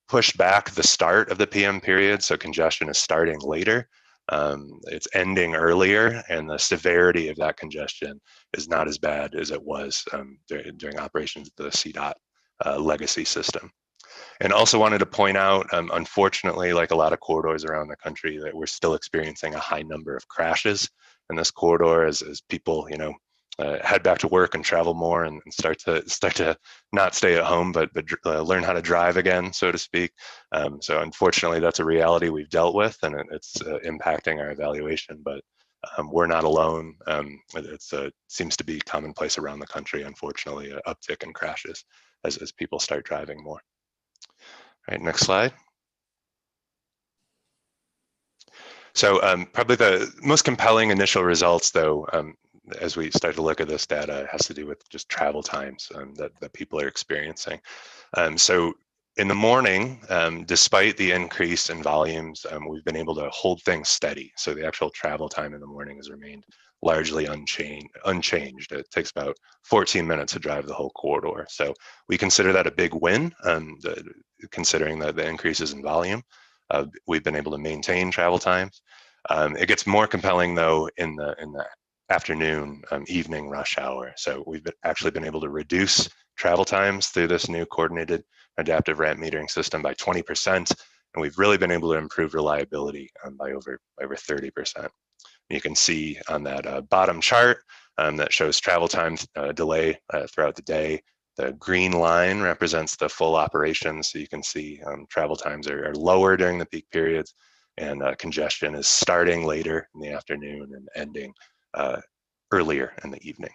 pushed back the start of the PM period, so congestion is starting later. It's ending earlier, and the severity of that congestion is not as bad as it was during operations of the CDOT legacy system. And also wanted to point out, unfortunately, like a lot of corridors around the country, that we're still experiencing a high number of crashes in this corridor as people, head back to work and travel more and start to not stay at home, but learn how to drive again, so to speak. So unfortunately, that's a reality we've dealt with, and it's impacting our evaluation. But we're not alone. It seems to be commonplace around the country, unfortunately, an uptick in crashes as people start driving more. All right, next slide. So probably the most compelling initial results, though, as we start to look at this data, has to do with just travel times that people are experiencing. So in the morning, despite the increase in volumes, we've been able to hold things steady. So the actual travel time in the morning has remained largely unchanged. It takes about 14 minutes to drive the whole corridor. So we consider that a big win, considering the increases in volume. We've been able to maintain travel times. It gets more compelling, though, in the afternoon, evening rush hour. So we've actually been able to reduce travel times through this new coordinated adaptive ramp metering system by 20%, and we've really been able to improve reliability by over 30%. You can see on that bottom chart that shows travel time delay throughout the day. The green line represents the full operation, so you can see travel times are lower during the peak periods, and congestion is starting later in the afternoon and ending earlier in the evening.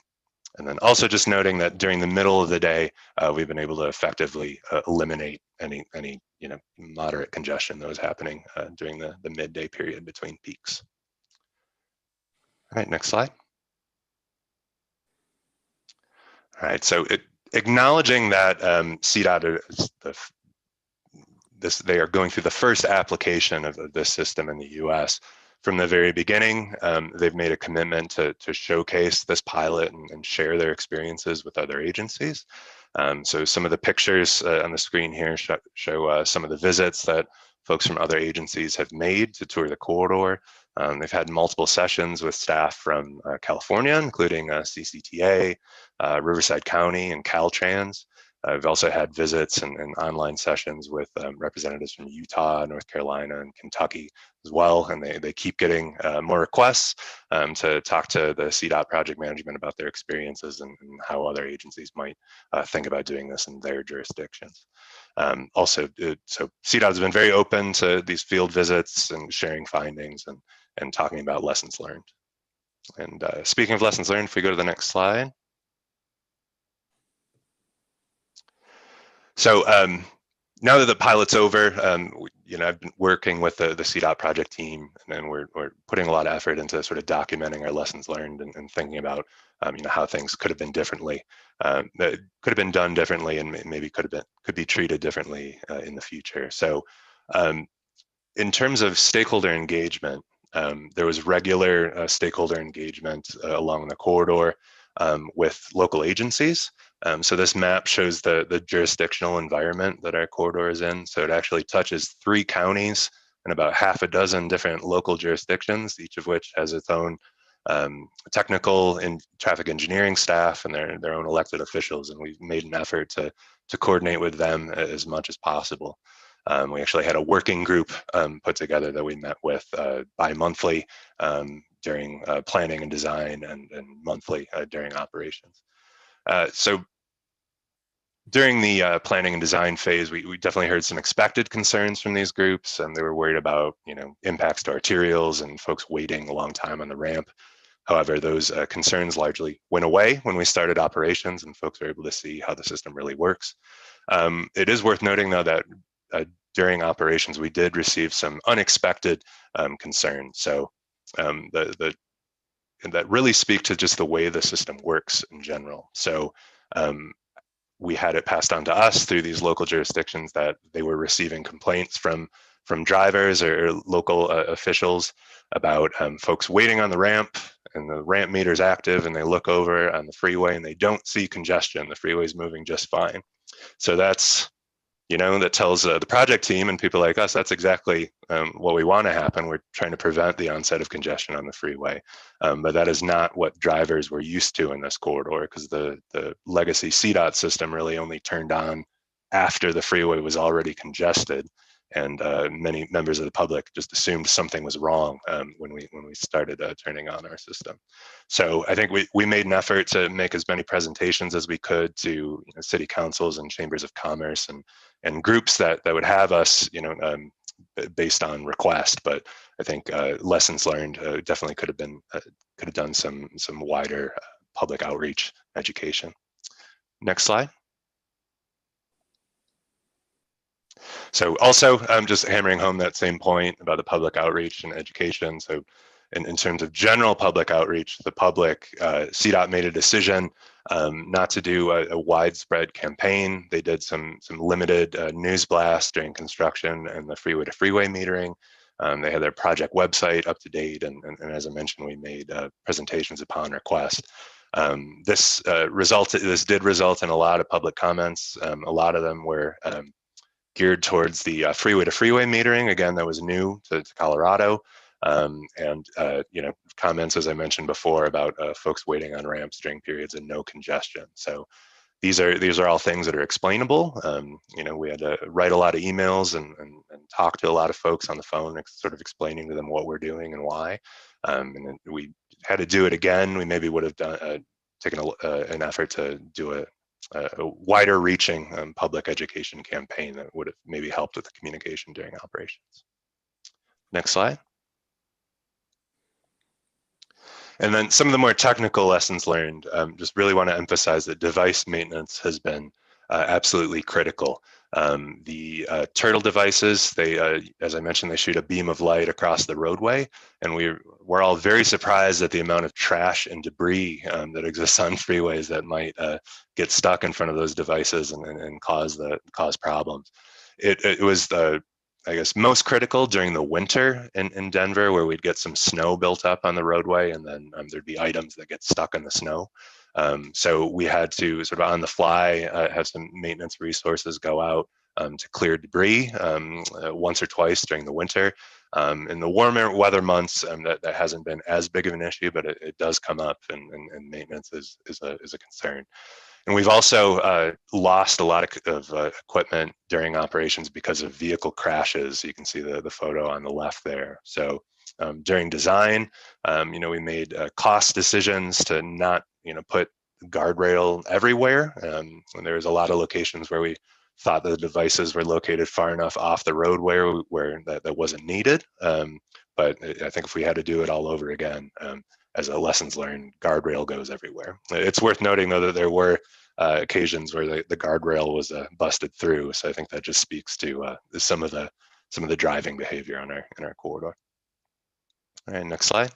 And then also just noting that during the middle of the day, we've been able to effectively eliminate any moderate congestion that was happening during the midday period between peaks. All right, next slide. All right, so acknowledging that CDOT they are going through the first application of this system in the US. From the very beginning, they've made a commitment to showcase this pilot and share their experiences with other agencies. So some of the pictures on the screen here show some of the visits that folks from other agencies have made to tour the corridor. They've had multiple sessions with staff from California, including CCTA, Riverside County, and Caltrans. I've also had visits and online sessions with representatives from Utah, North Carolina, and Kentucky as well, and they keep getting more requests to talk to the CDOT project management about their experiences and how other agencies might think about doing this in their jurisdictions. So CDOT has been very open to these field visits and sharing findings and talking about lessons learned. And speaking of lessons learned, if we go to the next slide. So now that the pilot's over, I've been working with the CDOT project team, and we're putting a lot of effort into sort of documenting our lessons learned and thinking about how things could have been differently, that could have been done differently, and maybe could be treated differently in the future. So in terms of stakeholder engagement, there was regular stakeholder engagement along the corridor with local agencies. So this map shows the jurisdictional environment that our corridor is in. So it actually touches 3 counties and about half a dozen different local jurisdictions, each of which has its own technical and traffic engineering staff and their own elected officials. And we've made an effort to coordinate with them as much as possible. We actually had a working group put together that we met with bi-monthly during planning and design, and monthly during operations. So during the planning and design phase, we definitely heard some expected concerns from these groups, and they were worried about impacts to arterials and folks waiting a long time on the ramp. However, those concerns largely went away when we started operations, and folks were able to see how the system really works. It is worth noting, though, that during operations, we did receive some unexpected concerns. So that really speak to just the way the system works in general. So we had it passed on to us through these local jurisdictions that they were receiving complaints from drivers or local officials about folks waiting on the ramp, and the ramp meter is active, and they look over on the freeway and they don't see congestion. The freeway is moving just fine. So that's, that tells the project team and people like us, that's exactly what we want to happen. We're trying to prevent the onset of congestion on the freeway. But that is not what drivers were used to in this corridor, because the legacy CDOT system really only turned on after the freeway was already congested. And many members of the public just assumed something was wrong when we started turning on our system. So I think we made an effort to make as many presentations as we could to city councils and chambers of commerce and groups that would have us, based on request. But I think lessons learned definitely could have done some wider public outreach education. Next slide. So also, just hammering home that same point about the public outreach and education. So in terms of general public outreach, the public, CDOT made a decision not to do a widespread campaign. They did some limited news blasts during construction and the freeway to freeway metering. They had their project website up to date. And as I mentioned, we made presentations upon request. This did result in a lot of public comments. A lot of them were geared towards the freeway to freeway metering. Again, that was new to Colorado. Comments, as I mentioned before, about folks waiting on ramps during periods of no congestion. So these are all things that are explainable. We had to write a lot of emails and talk to a lot of folks on the phone, sort of explaining to them what we're doing and why. And then we had to do it again. We maybe would have taken an effort to do a wider reaching public education campaign that would have maybe helped with the communication during operations. Next slide. And then some of the more technical lessons learned, just really want to emphasize that device maintenance has been absolutely critical. The turtle devices, they, as I mentioned, they shoot a beam of light across the roadway, and we're all very surprised at the amount of trash and debris that exists on freeways that might get stuck in front of those devices and cause problems. It was I guess most critical during the winter in Denver, where we'd get some snow built up on the roadway, and then there'd be items that get stuck in the snow. So we had to sort of on the fly have some maintenance resources go out to clear debris once or twice during the winter. In the warmer weather months, that hasn't been as big of an issue, but it does come up, and maintenance is a concern. And we've also lost a lot of equipment during operations because of vehicle crashes. You can see the photo on the left there. So during design, we made cost decisions to not, put guardrail everywhere. And there was a lot of locations where we thought the devices were located far enough off the road where that wasn't needed. But I think if we had to do it all over again, as a lessons learned, guardrail goes everywhere. It's worth noting, though, that there were occasions where the guardrail was busted through. So I think that just speaks to some of the driving behavior in our corridor. All right, next slide.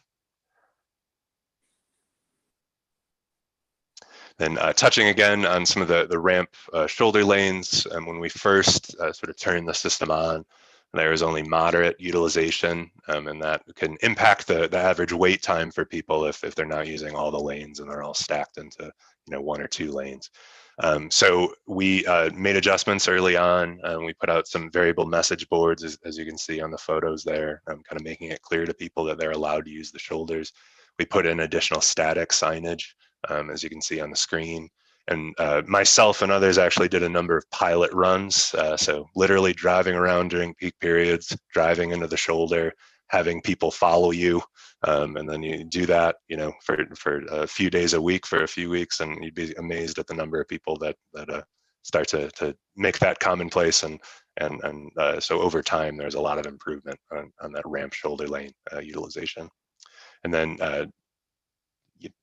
Then touching again on some of the ramp shoulder lanes, when we first sort of turned the system on, there is only moderate utilization, and that can impact the average wait time for people if they're not using all the lanes and they're all stacked into one or two lanes. So we made adjustments early on. We put out some variable message boards, as you can see on the photos there, kind of making it clear to people that they're allowed to use the shoulders. We put in additional static signage, as you can see on the screen. And myself and others actually did a number of pilot runs. So literally driving around during peak periods, driving into the shoulder, having people follow you. And then you do that, for a few days a week for a few weeks, and you'd be amazed at the number of people that start to make that commonplace. And so over time, there's a lot of improvement on that ramp shoulder lane utilization. And then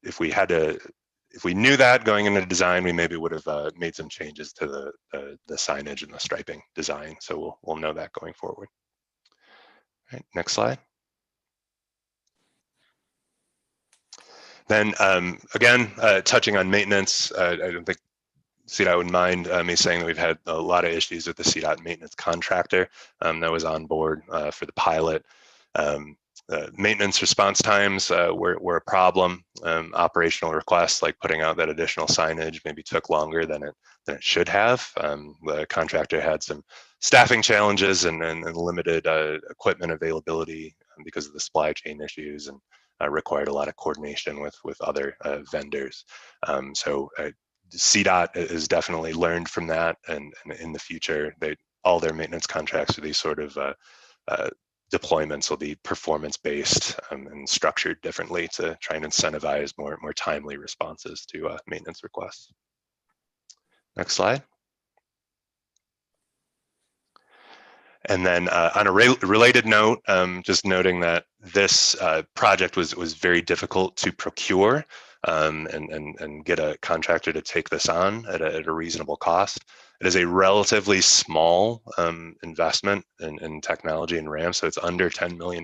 if we knew that going into design, we maybe would have made some changes to the signage and the striping design. So we'll know that going forward. All right, next slide. Then again, touching on maintenance, I don't think CDOT would mind me saying that we've had a lot of issues with the CDOT maintenance contractor that was on board for the pilot. Maintenance response times were a problem. Operational requests like putting out that additional signage maybe took longer than it should have. The contractor had some staffing challenges and limited equipment availability because of the supply chain issues, and required a lot of coordination with other vendors. So CDOT has definitely learned from that, and in the future, all their maintenance contracts for these sort of deployments will be performance-based and structured differently to try and incentivize more timely responses to maintenance requests. Next slide. And then on a related note, just noting that this project was very difficult to procure and get a contractor to take this on at a reasonable cost. It is a relatively small investment in technology and RAM, so it's under $10 million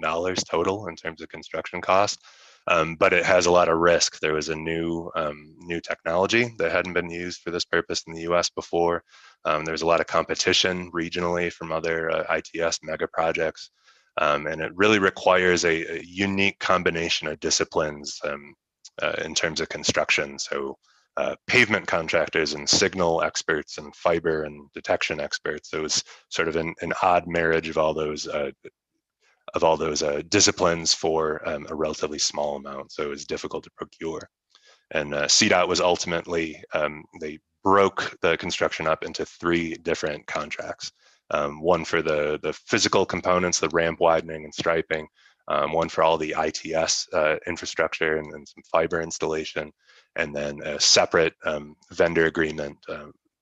total in terms of construction cost, but it has a lot of risk. There was a new technology that hadn't been used for this purpose in the US before. There's a lot of competition regionally from other ITS mega projects, and it really requires a unique combination of disciplines in terms of construction. So pavement contractors and signal experts and fiber and detection experts. So it was sort of an odd marriage of all those disciplines for a relatively small amount. So it was difficult to procure. And CDOT was ultimately, they broke the construction up into 3 different contracts. One for the physical components, the ramp widening and striping, one for all the ITS infrastructure and some fiber installation, and then a separate vendor agreement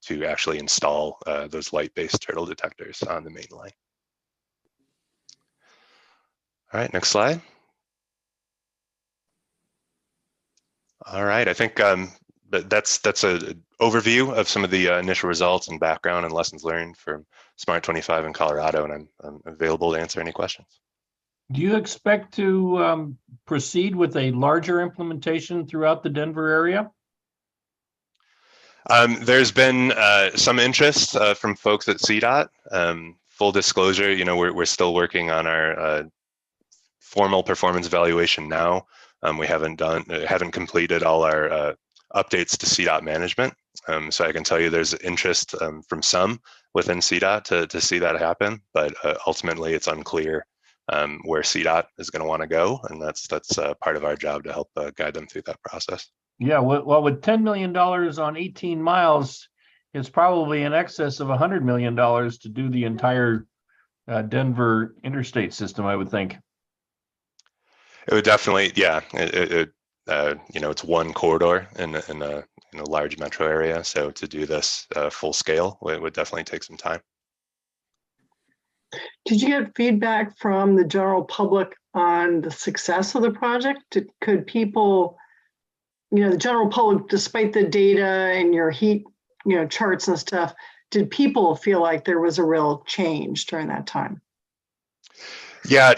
to actually install those light-based turtle detectors on the main line. All right, next slide. All right, I think that's an overview of some of the initial results and background and lessons learned from Smart 25 in Colorado, and I'm available to answer any questions. Do you expect to proceed with a larger implementation throughout the Denver area? There's been some interest from folks at CDOT. Full disclosure, you know, we're still working on our formal performance evaluation now. We haven't completed all our updates to CDOT management. So I can tell you there's interest from some within CDOT to see that happen, but ultimately it's unclear where CDOT is going to want to go, and that's part of our job to help guide them through that process. Yeah, well, with $10 million on 18 miles, it's probably in excess of $100 million to do the entire Denver interstate system, I would think. It would definitely, yeah. You know, it's one corridor in a large metro area, so to do this full scale, it would definitely take some time. Did you get feedback from the general public on the success of the project? Could people, you know, the general public, despite the data and your heat, you know, charts and stuff, did people feel like there was a real change during that time? Yeah,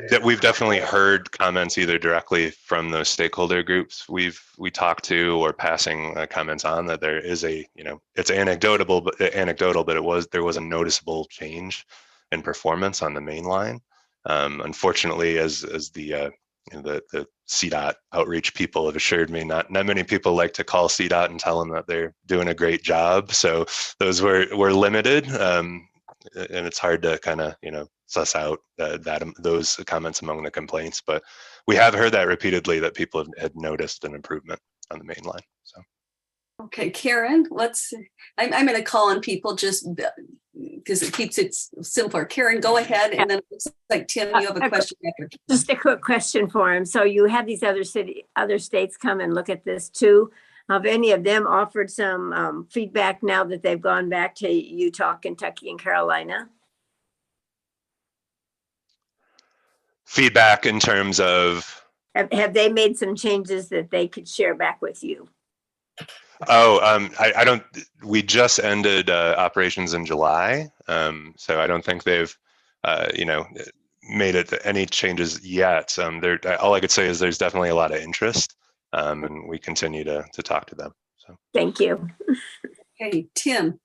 that we've definitely heard comments either directly from those stakeholder groups we talked to, or passing comments on that there is a, you know, it's anecdotal, but there was a noticeable change in performance on the main line. Unfortunately, as the the CDOT outreach people have assured me, not many people like to call CDOT and tell them that they're doing a great job. So those were limited, and it's hard to kind of, you know, suss out those comments among the complaints. But we have heard that repeatedly, that people had noticed an improvement on the main line. So. Okay, Karen, I'm going to call on people just because it keeps it simpler. Karen, go ahead. And then it looks like Tim, you have a question after. Just a quick question for him. So you have these other states come and look at this too. Have any of them offered some feedback now that they've gone back to Utah, Kentucky, and Carolina? Feedback in terms of? Have they made some changes that they could share back with you? Oh, I don't, we just ended operations in July. So I don't think they've, you know, made it any changes yet. All I could say is there's definitely a lot of interest, and we continue to talk to them. So Thank you. Hey, Tim.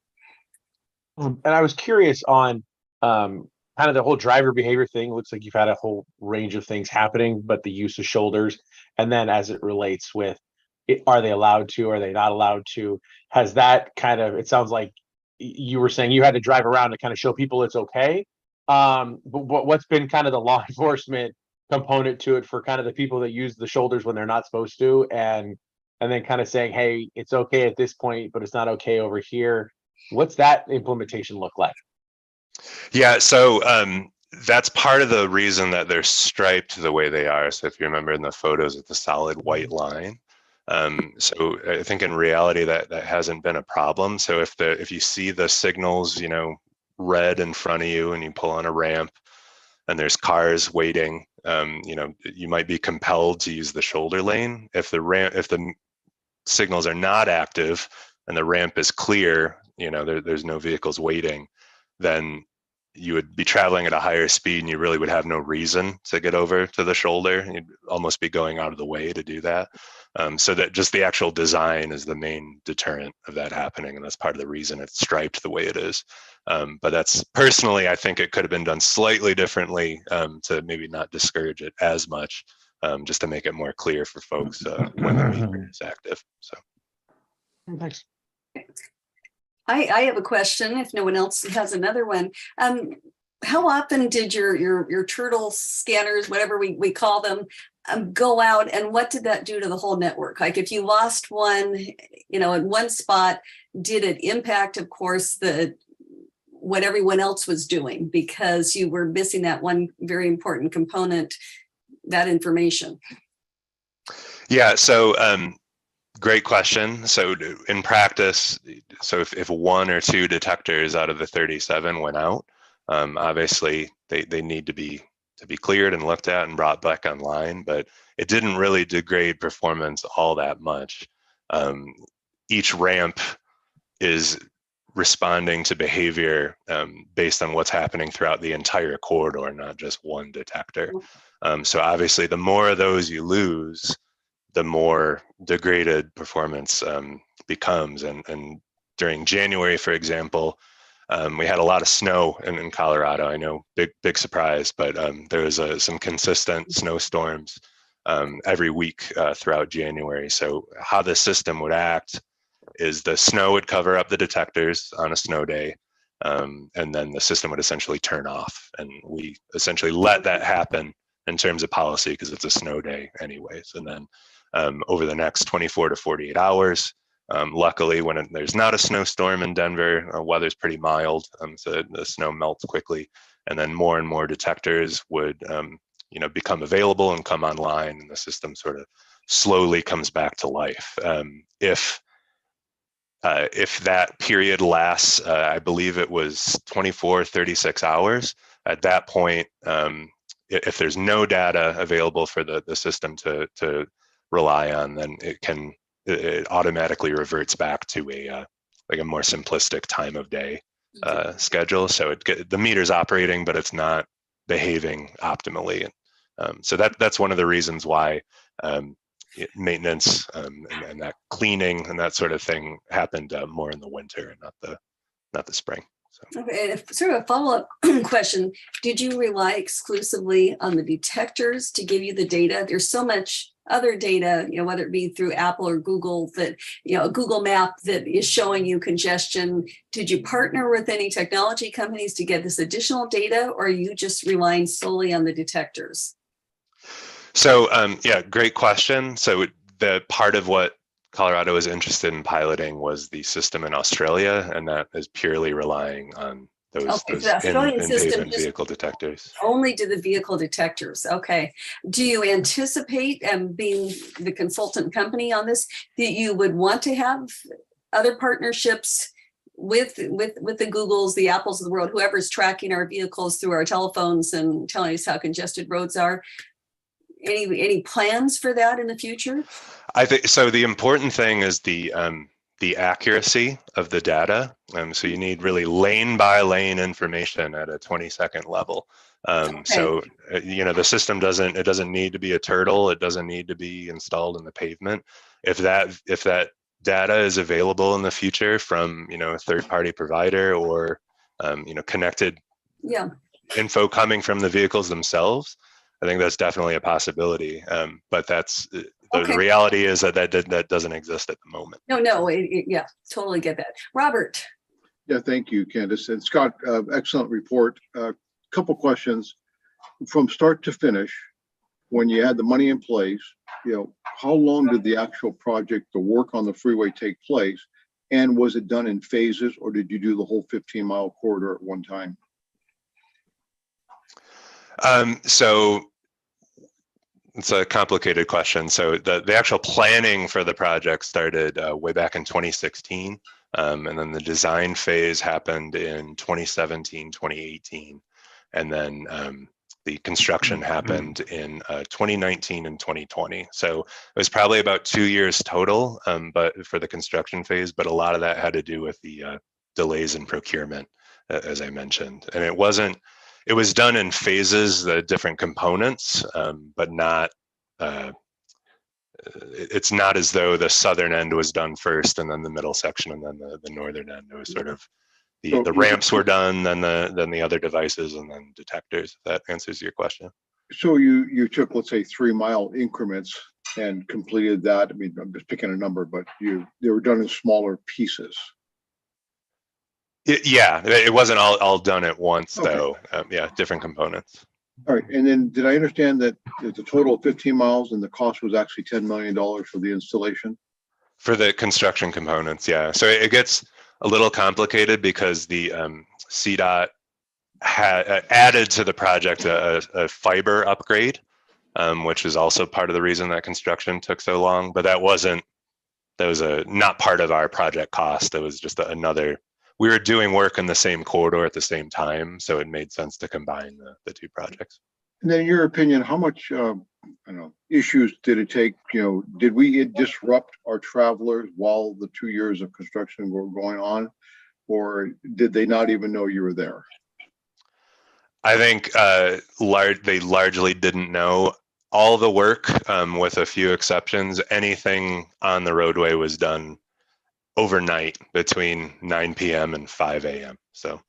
And I was curious on kind of the whole driver behavior thing. Looks like you've had a whole range of things happening, but the use of shoulders, and then as it relates with, are they allowed to, are they not allowed to? Has that kind of, it sounds like you were saying you had to drive around to kind of show people it's okay. But what's been kind of the law enforcement component to it for kind of the people that use the shoulders when they're not supposed to, and then kind of saying, hey, it's okay at this point, but it's not okay over here. What's that implementation look like? yeah, so that's part of the reason that they're striped the way they are. So if you remember in the photos, it's a solid white line. So I think in reality that hasn't been a problem. So if you see the signals, red in front of you and you pull on a ramp and there's cars waiting, you might be compelled to use the shoulder lane. If the signals are not active and the ramp is clear, there's no vehicles waiting, then you would be traveling at a higher speed and you really would have no reason to get over to the shoulder. You'd almost be going out of the way to do that. So that just the actual design is the main deterrent of that happening. And that's part of the reason it's striped the way it is. But that's personally, I think it could have been done slightly differently to maybe not discourage it as much, just to make it more clear for folks when the meter is active. So. Thanks. I have a question if no one else has another one. How often did your turtle scanners, whatever we call them, go out, and what did that do to the whole network? Like if you lost one, in one spot, did it impact, of course, what everyone else was doing because you were missing that one very important component, that information? Yeah, so great question. So in practice, so if one or two detectors out of the 37 went out, obviously they need to be cleared and looked at and brought back online, but it didn't really degrade performance all that much. Each ramp is responding to behavior based on what's happening throughout the entire corridor, not just one detector. So obviously the more of those you lose, the more degraded performance becomes. And during January, for example, we had a lot of snow in Colorado. I know, big surprise, but there was some consistent snowstorms every week throughout January. So how the system would act is the snow would cover up the detectors on a snow day, and then the system would essentially turn off. And we essentially let that happen in terms of policy because it's a snow day anyways. And then over the next 24 to 48 hours, luckily, when there's not a snowstorm in Denver, weather's pretty mild, so the snow melts quickly, and then more and more detectors would, become available and come online, and the system sort of slowly comes back to life. If that period lasts, I believe it was 24, 36 hours. At that point, if there's no data available for the system to rely on, then it automatically reverts back to a more simplistic time of day schedule. So the meter's operating, but it's not behaving optimally. So that's one of the reasons why maintenance and that cleaning and that sort of thing happened more in the winter and not the spring. So. Okay, and sort of a follow-up question. Did you rely exclusively on the detectors to give you the data? There's so much other data, whether it be through Apple or Google, that, a Google map that is showing you congestion. Did you partner with any technology companies to get this additional data, or are you just relying solely on the detectors? So, yeah, great question. So the part of what Colorado is interested in piloting was the system in Australia, and that is purely relying on those in-pavement vehicle detectors. Only to the vehicle detectors. Okay. Do you anticipate, being the consultant company on this, that you would want to have other partnerships with the Googles, the Apples of the world, whoever's tracking our vehicles through our telephones and telling us how congested roads are? Any plans for that in the future? I think so. The important thing is the the accuracy of the data. So you need really lane by lane information at a 20-second level. So the system doesn't need to be a turtle. It doesn't need to be installed in the pavement. If that data is available in the future from a third-party provider or connected info coming from the vehicles themselves, I think that's definitely a possibility. But that's the reality is that doesn't exist at the moment. No, yeah, totally get that. Robert. Yeah, thank you, Candace. And Scott, excellent report. Couple questions. From start to finish, when you had the money in place, how long did the actual project, the work on the freeway take place? And was it done in phases, or did you do the whole 15-mile corridor at one time? So it's a complicated question. So the actual planning for the project started way back in 2016. And then the design phase happened in 2017, 2018. And then the construction happened in 2019 and 2020. So it was probably about 2 years total, but for the construction phase, but a lot of that had to do with the delays in procurement, as I mentioned. And it was done in phases, the different components, but not, it's not as though the southern end was done first and then the middle section and then the northern end. It was sort of the ramps were done, then the other devices, and then detectors, if that answers your question. So you took, let's say, 3-mile increments and completed that. I mean, I'm just picking a number, but they were done in smaller pieces. Yeah, it wasn't all done at once, though. Yeah, different components. All right, and then did I understand that it's a total of 15 miles and the cost was actually $10 million for the installation? For the construction components, yeah. So it gets a little complicated because the CDOT had added to the project a fiber upgrade, which is also part of the reason that construction took so long. But that was not part of our project cost. It was just another. We were doing work in the same corridor at the same time, so it made sense to combine the two projects. And then in your opinion, how much issues did it take? Did we disrupt our travelers while the 2 years of construction were going on, or did they not even know you were there? I think they largely didn't know. All the work, with a few exceptions, anything on the roadway was done overnight between 9 p.m. and 5 a.m. So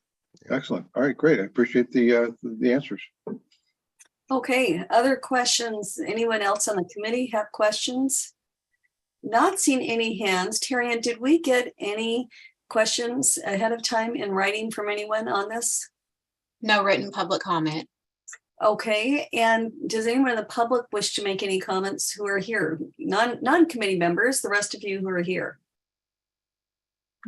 excellent. All right, great. I appreciate the answers. Okay, other questions? Anyone else on the committee have questions? Not seen any hands. Terry-Ann, did we get any questions ahead of time in writing from anyone on this? No written public comment. Okay, and does anyone in the public wish to make any comments who are here? Non-committee members, the rest of you who are here.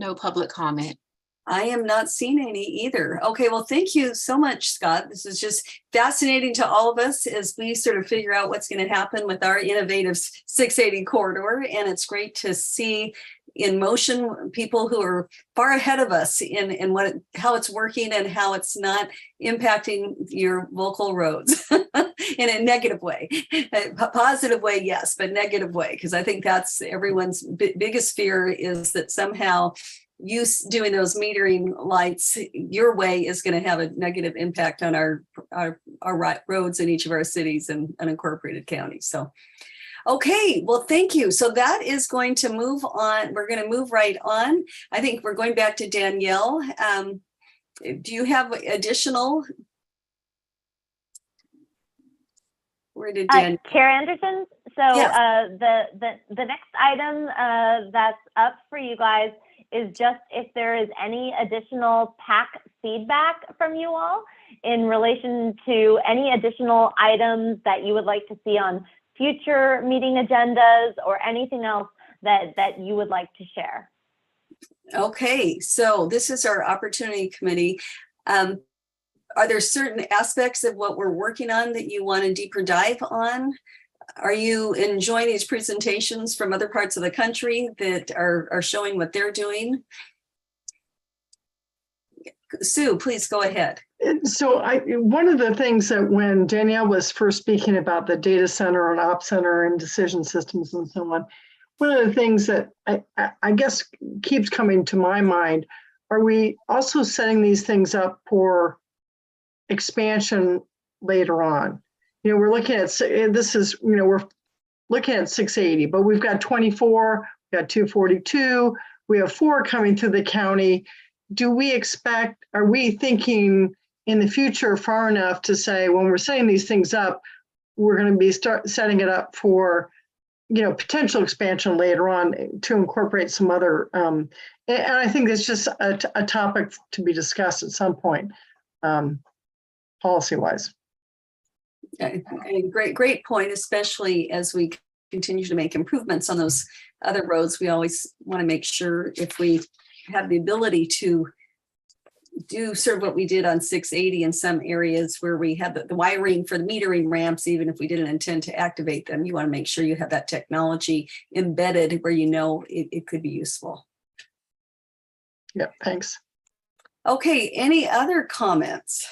No public comment. I am not seeing any either. Okay, well, thank you so much, Scott. This is just fascinating to all of us as we sort of figure out what's going to happen with our innovative 680 corridor. And it's great to see in motion people who are far ahead of us in how it's working and how it's not impacting your local roads in a negative way. A positive way, yes, but negative way, because I think that's everyone's biggest fear is that somehow you doing those metering lights your way is going to have a negative impact on our roads in each of our cities and unincorporated counties. So, okay, well, thank you. So that is going to move on. We're going to move right on. I think we're going back to Danielle. Do you have additional? Where did Dan? Chair Anderson. So yes. The next item that's up for you guys is just if there is any additional PAC feedback from you all in relation to any additional items that you would like to see on future meeting agendas or anything else that you would like to share. Okay, so this is our opportunity committee. Are there certain aspects of what we're working on that you want a deeper dive on? Are you enjoying these presentations from other parts of the country that are showing what they're doing? Sue, please go ahead. So one of the things that when Danielle was first speaking about the data center and op center and decision systems and so on, one of the things that I guess keeps coming to my mind, are we also setting these things up for expansion later on? You know, we're looking at, this is, you know, we're looking at 680, but we've got 24, we've got 242, we have 4 coming through the county. Do we expect, are we thinking in the future far enough to say, when we're setting these things up, we're going to be setting it up for, you know, potential expansion later on to incorporate some other, and I think it's just a topic to be discussed at some point, policy-wise. Great point, especially as we continue to make improvements on those other roads. We always want to make sure if we have the ability to do sort of what we did on 680 in some areas where we have the wiring for the metering ramps, even if we didn't intend to activate them, you want to make sure you have that technology embedded where you know it could be useful. Yep, thanks. Okay, any other comments?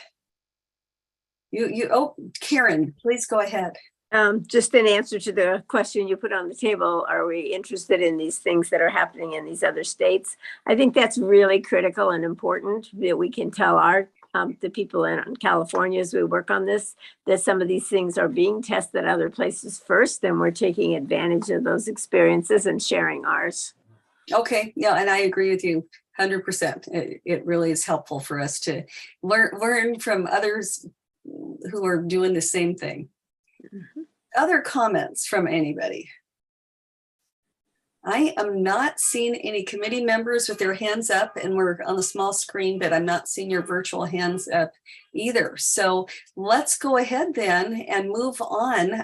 Oh, Karen, please go ahead. Just in answer to the question you put on the table, are we interested in these things that are happening in these other states? I think that's really critical and important that we can tell our the people in California as we work on this, that some of these things are being tested other places first, and we're taking advantage of those experiences and sharing ours. Okay, yeah, and I agree with you 100%. It really is helpful for us to learn from others who are doing the same thing. Mm-hmm. Other comments from anybody? I am not seeing any committee members with their hands up, and we're on the small screen, but I'm not seeing your virtual hands up either. So let's go ahead then and move on.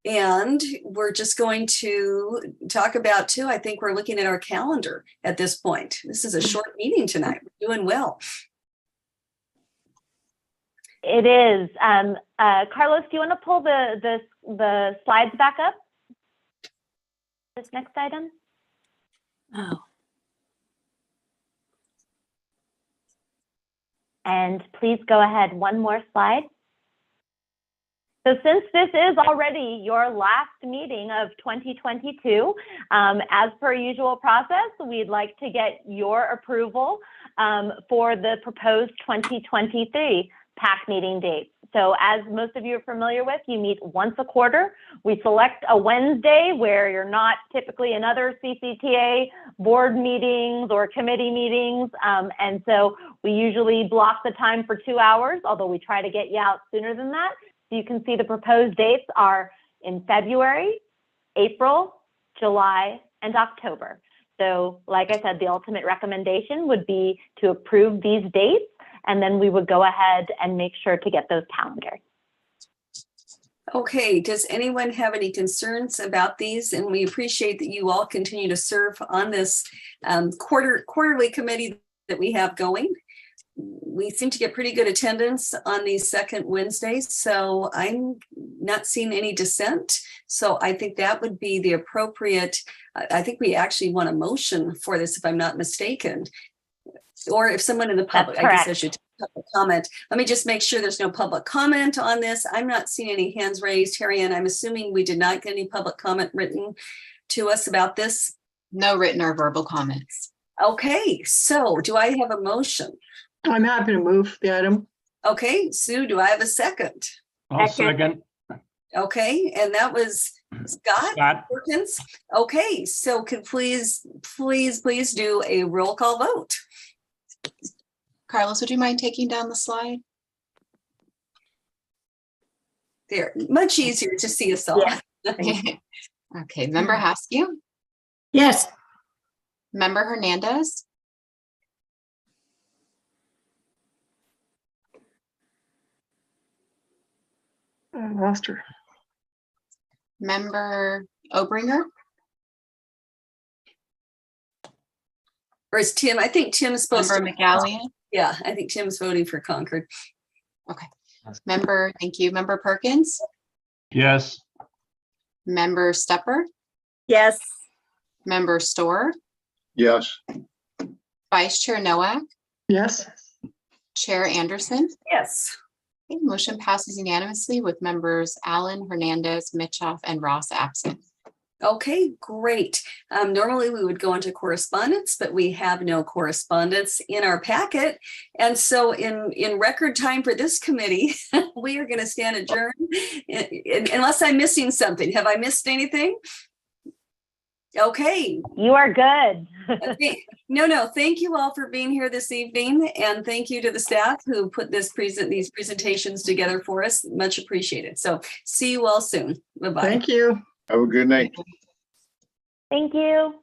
And we're just going to talk about too, I think we're looking at our calendar at this point. This is a short meeting tonight. We're doing well. It is. Carlos, do you want to pull the slides back up? This next item? Oh. And please go ahead, one more slide. So since this is already your last meeting of 2022, as per usual process, we'd like to get your approval for the proposed 2023 PAC meeting dates. So as most of you are familiar with, you meet once a quarter. We select a Wednesday where you're not typically in other CCTA board meetings or committee meetings. And so we usually block the time for 2 hours, although we try to get you out sooner than that. So you can see the proposed dates are in February, April, July, and October. So like I said, the ultimate recommendation would be to approve these dates, and then we would go ahead and make sure to get those calendars. Okay, does anyone have any concerns about these? And we appreciate that you all continue to serve on this quarterly committee that we have going. We seem to get pretty good attendance on these second Wednesdays, so I'm not seeing any dissent. So I think that would be the appropriate, I think we actually want a motion for this if I'm not mistaken. Or if someone in the public, I guess I should comment. Let me just make sure there's no public comment on this. I'm not seeing any hands raised. Harry-Ann, I'm assuming we did not get any public comment written to us about this. No written or verbal comments. Okay, so do I have a motion? I'm happy to move the item. Okay, Sue, do I have a second? I'll second. Okay, and that was Scott Perkins. Okay, so could please do a roll call vote. Carlos, would you mind taking down the slide? There, much easier to see us all. Yeah. Okay, Member Haskew? Yes. Member Hernandez? I lost her. Member Obringer? Or is Tim? I think Tim's supposed Member McGallion? Yeah, I think Tim's voting for Concord. Okay. Member, thank you. Member Perkins? Yes. Member Stepper? Yes. Member Storer? Yes. Vice Chair Nowak? Yes. Chair Anderson? Yes. Okay, motion passes unanimously with members Allen, Hernandez, Mitchoff, and Ross absent. Okay, great. Normally we would go into correspondence, but we have no correspondence in our packet. And so in record time for this committee, we are going to stand adjourned unless I'm missing something. Have I missed anything? Okay. You are good. No. Thank you all for being here this evening. And thank you to the staff who put these presentations together for us. Much appreciated. So see you all soon. Bye-bye. Thank you. Have a good night. Thank you.